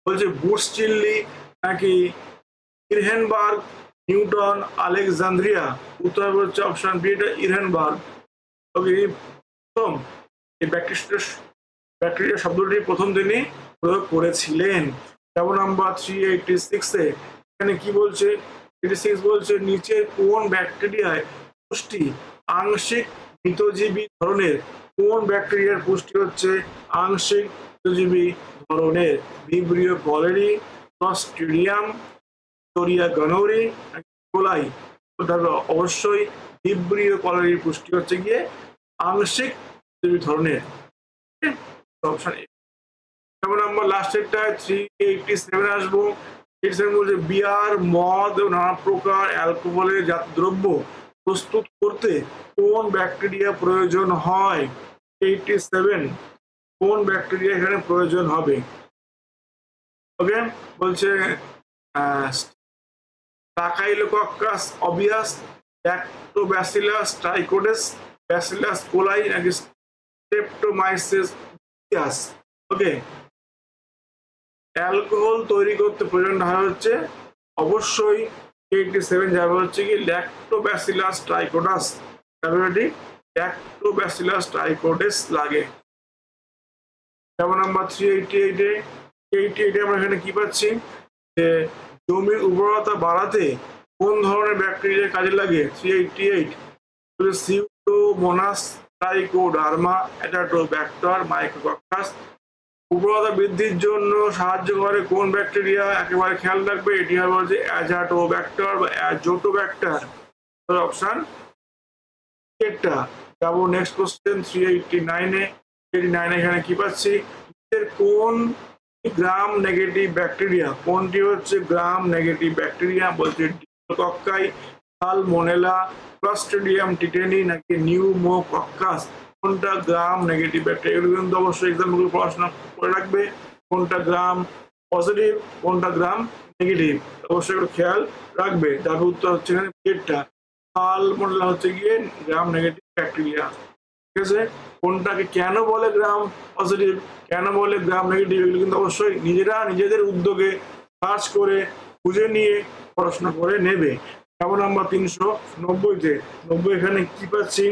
বলছে বুটস্টিনলি নাকি ইরহেনবার্গ, নিউটন, আলেকজান্দ্রিয়া? উত্তর হচ্ছে অপশন বি, এটা ইরহেনবার্গ। ওকে, প্রথম এই ব্যাকটেরিয়া শব্দটি প্রথম তিনি প্রয়োগ করেছিলেন। যেমন নাম্বার 386 এখানে কি বলছে 86 বলছে নিচের কোন ব্যাকটেরিয়ায় পুষ্টি আংশিক মৃতজীবী ধরনের, কোন ব্যাকটেরিয়ার পুষ্টি হচ্ছে আংশিক মৃতজীবী ধরনের? Vibrio cholerae, Clostridium, Victoria gonorrhoeae, coli? অবশ্যই ভিব্রিও কলেরির পুষ্টি হচ্ছে গিয়ে আংশিক মৃতজীবী ধরনের। Option A. যেমন আমরা লাস্টেরটা 387 আসবো। 87 বলছে বিয়ার, মদ ও নানা প্রকার অ্যালকোহলের জাত দ্রব্য প্রস্তুত করতে কোন ব্যাকটেরিয়া প্রয়োজন হয়? 87 কোন ব্যাকটেরিয়া এখানে প্রয়োজন হবে? ওকে, বলছে স্টাফাইলোকক্কাস অবিয়াস, ল্যাক্টোব্যাসিলাস ট্রাইকোডেস, ব্যাসিলাস কোলাই নাকি স্ট্রেপ্টোমাইসিস বিয়াস? ওকে, অ্যালকোহল তৈরি করতে প্রয়োজন হয় হচ্ছে অবশ্যই 87 যাবে হচ্ছে কি ল্যাক্টোব্যাসিলাস ট্রাইকোডাস, ল্যাক্টোব্যাসিলাস ট্রাইকোডেস লাগে। যেমন নাম্বার 388 আমরা এখানে কি পাচ্ছি যে জমির উর্বরতা বাড়াতে কোন ধরনের ব্যাকটেরিয়া কাজে লাগে? 388 সিউডোমোনাস ট্রাইকোডার্মা, অ্যাজাটোব্যাক্টর, মাইক্রোকক্কাস। উর্বরতা বৃদ্ধির জন্য সাহায্য করে কোন ব্যাকটেরিয়া? একেবারে খেয়াল রাখবে, এটি হবে হচ্ছে অ্যাজাটোব্যাক্টর বা অ্যাজোটোব্যাক্টর। অপশন এটা যাবো নেক্সট কোশ্চেন 389 এখানে কি পাচ্ছি কোন গ্রাম নেগেটিভ ব্যাকটেরিয়া, কোনটি হচ্ছে গ্রাম নেগেটিভ ব্যাকটেরিয়া? বলছে ডিপ্লোকক্কাই, সালমোনেলা, ক্লস্ট্রিডিয়াম টিটেনি নাকি নিউমোকক্কাস? কোনটা গ্রাম নেগেটিভ ব্যাকটেরিয়া? এগুলো কিন্তু অবশ্যই এক্সামগুলো পড়াশোনা করে রাখবে, কোনটা গ্রাম পজিটিভ কোনটা গ্রাম নেগেটিভ, অবশ্যই একটু খেয়াল রাখবে। তার উত্তর হচ্ছে এখানে পেটটা সালমোনেলা হচ্ছে গিয়ে গ্রাম নেগেটিভ ব্যাকটেরিয়া। ঠিক আছে, কোনটাকে কেন বলে গ্রাম পজিটিভ, কেন বলে গ্রাম নেগেটিভ, এগুলো কিন্তু অবশ্যই নিজেদের উদ্যোগে সার্চ করে খুঁজে নিয়ে পড়াশোনা করে নেবে। যেমন নাম্বার 390-তে 90 এখানে কি পাচ্ছি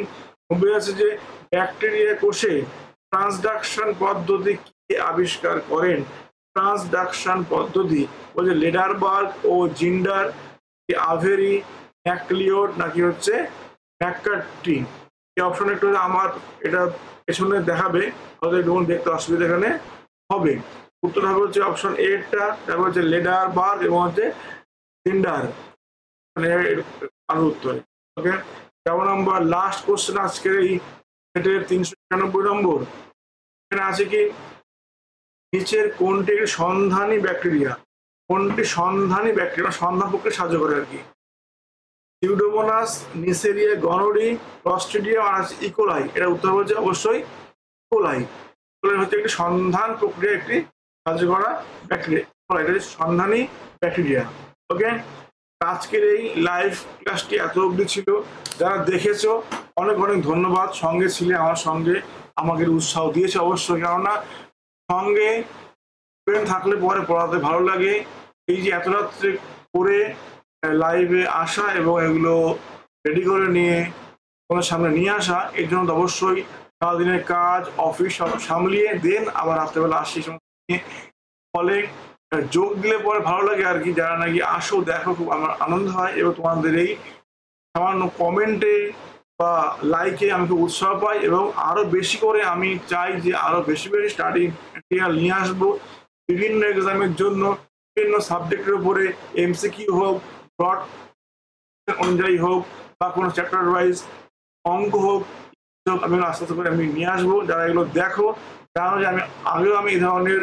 90 আছে যে ব্যাকটেরিয়া কোষে ট্রান্সডাকশন পদ্ধতি কি আবিষ্কার করেন? ট্রান্সডাকশন পদ্ধতি বলছে লেডারবার্গ ও জিন্ডার, আভেরি, ম্যাকলিওড নাকি হচ্ছে ম্যাককার্টি? এই অপশন একটু আমার এটা পেছনে দেখাবে, হয়তো একটু দেখতে অসুবিধা এখানে হবে। উত্তর হবে হচ্ছে অপশন এটা, তারপর হচ্ছে লেডারবার্গ এবং হচ্ছে জিন্ডার, মানে আর উত্তর। ওকে, যেমন নাম্বার লাস্ট কোশ্চেন আজকের এই সেটের 391 নম্বর। এখানে আছে কি নিচের কোনটি সন্ধানী ব্যাকটেরিয়া, কোনটি সন্ধানী ব্যাকটেরিয়া সন্ধান প্রক্রিয়া সাহায্য করে আর কি? সিউডোমোনাস, নিসেরিয়া গনোরি, ক্লস্ট্রিডিয়াম আর আছে ইকোলাই। এটা উত্তর হচ্ছে অবশ্যই ইকোলাই। ইকোলাই হচ্ছে একটি সন্ধান প্রক্রিয়া, একটি সাহায্য করা ব্যাকটেরিয়া, ইকোলাই এটা সন্ধানী ব্যাকটেরিয়া। ওকে, আজকের এই লাইভ ক্লাসটি এত অবধি ছিল। যারা দেখেছো অনেক অনেক ধন্যবাদ, সঙ্গে ছিলে আমার সঙ্গে, আমাকে উৎসাহ দিয়েছে অবশ্যই, কেননা সঙ্গে থাকলে পরে পড়াতে ভালো লাগে। এই যে এত রাত্রে করে লাইভে আসা এবং এগুলো রেডি করে নিয়ে তোমার সামনে নিয়ে আসা, এর জন্য তো অবশ্যই সারাদিনের কাজ অফিস সব সামলিয়ে দেন আবার রাত্রেবেলা আসি নিয়ে, ফলে যোগ দিলে পরে ভালো লাগে আর কি। যারা নাকি আসো দেখো খুব আমার আনন্দ হয় এবং তোমাদের এই সামান্য কমেন্টে বা লাইকে আমি খুব উৎসাহ পাই এবং আরো বেশি করে আমি চাই যে আরো বেশি বেশি স্টাডি ম্যাটেরিয়াল নিয়ে আসবো বিভিন্ন এক্সামের জন্য, বিভিন্ন সাবজেক্টের উপরে, এমসিকিউ হোক, ব্রড অনুযায়ী হোক বা কোনো চ্যাপ্টার ওয়াইজ অঙ্ক হোক, আমি আস্তে আস্তে করে আমি নিয়ে আসবো। যারা এগুলো দেখো জানো যে আগেও আমি এই ধরনের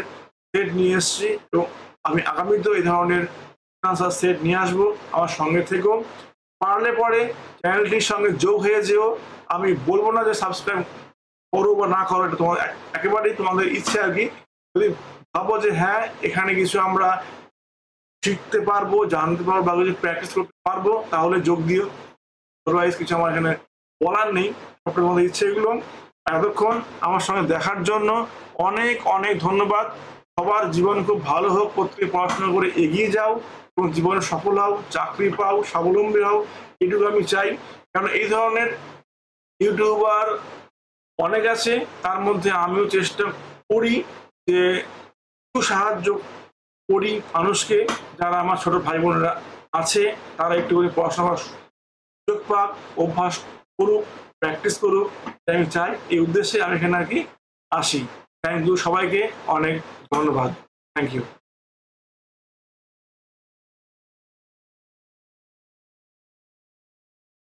সেট নিয়ে এসেছি এবং আমি আগামীতেও এই ধরনের সেট নিয়ে আসবো। আমার সঙ্গে থেকেও পারলে পরে চ্যানেলটির সঙ্গে যোগ হয়ে যেও। আমি বলবো না যে সাবস্ক্রাইব করো বা না করো, এটা তোমার একেবারেই তোমাদের ইচ্ছে আর কি। যদি ভাবো যে হ্যাঁ এখানে কিছু আমরা শিখতে পারবো, জানতে পারবো বা কিছু প্র্যাকটিস করতে পারবো, তাহলে যোগ দিও। আদারওয়াইজ কিছু আমার এখানে বলার নেই, সবটা তোমাদের ইচ্ছে এগুলো। এতক্ষণ আমার সঙ্গে দেখার জন্য অনেক অনেক ধন্যবাদ। সবার জীবন খুব ভালো হোক, প্রত্যেকে পড়াশোনা করে এগিয়ে যাও এবং জীবনে সফল হও, চাকরি পাও, স্বাবলম্বী হও, এটুকু আমি চাই। কারণ এই ধরনের ইউটিউবার অনেক আছে, তার মধ্যে আমিও চেষ্টা করি যে একটু সাহায্য করি মানুষকে, যারা আমার ছোট ভাই বোনেরা আছে তারা একটু করে পড়াশোনা সুযোগ পাক, অভ্যাস করুক, প্র্যাকটিস করুক, আমি চাই। এই উদ্দেশ্যে আমি এখানে আর কি আসি। থ্যাংক ইউ সবাইকে, অনেক ধন্যবাদ। Thank you.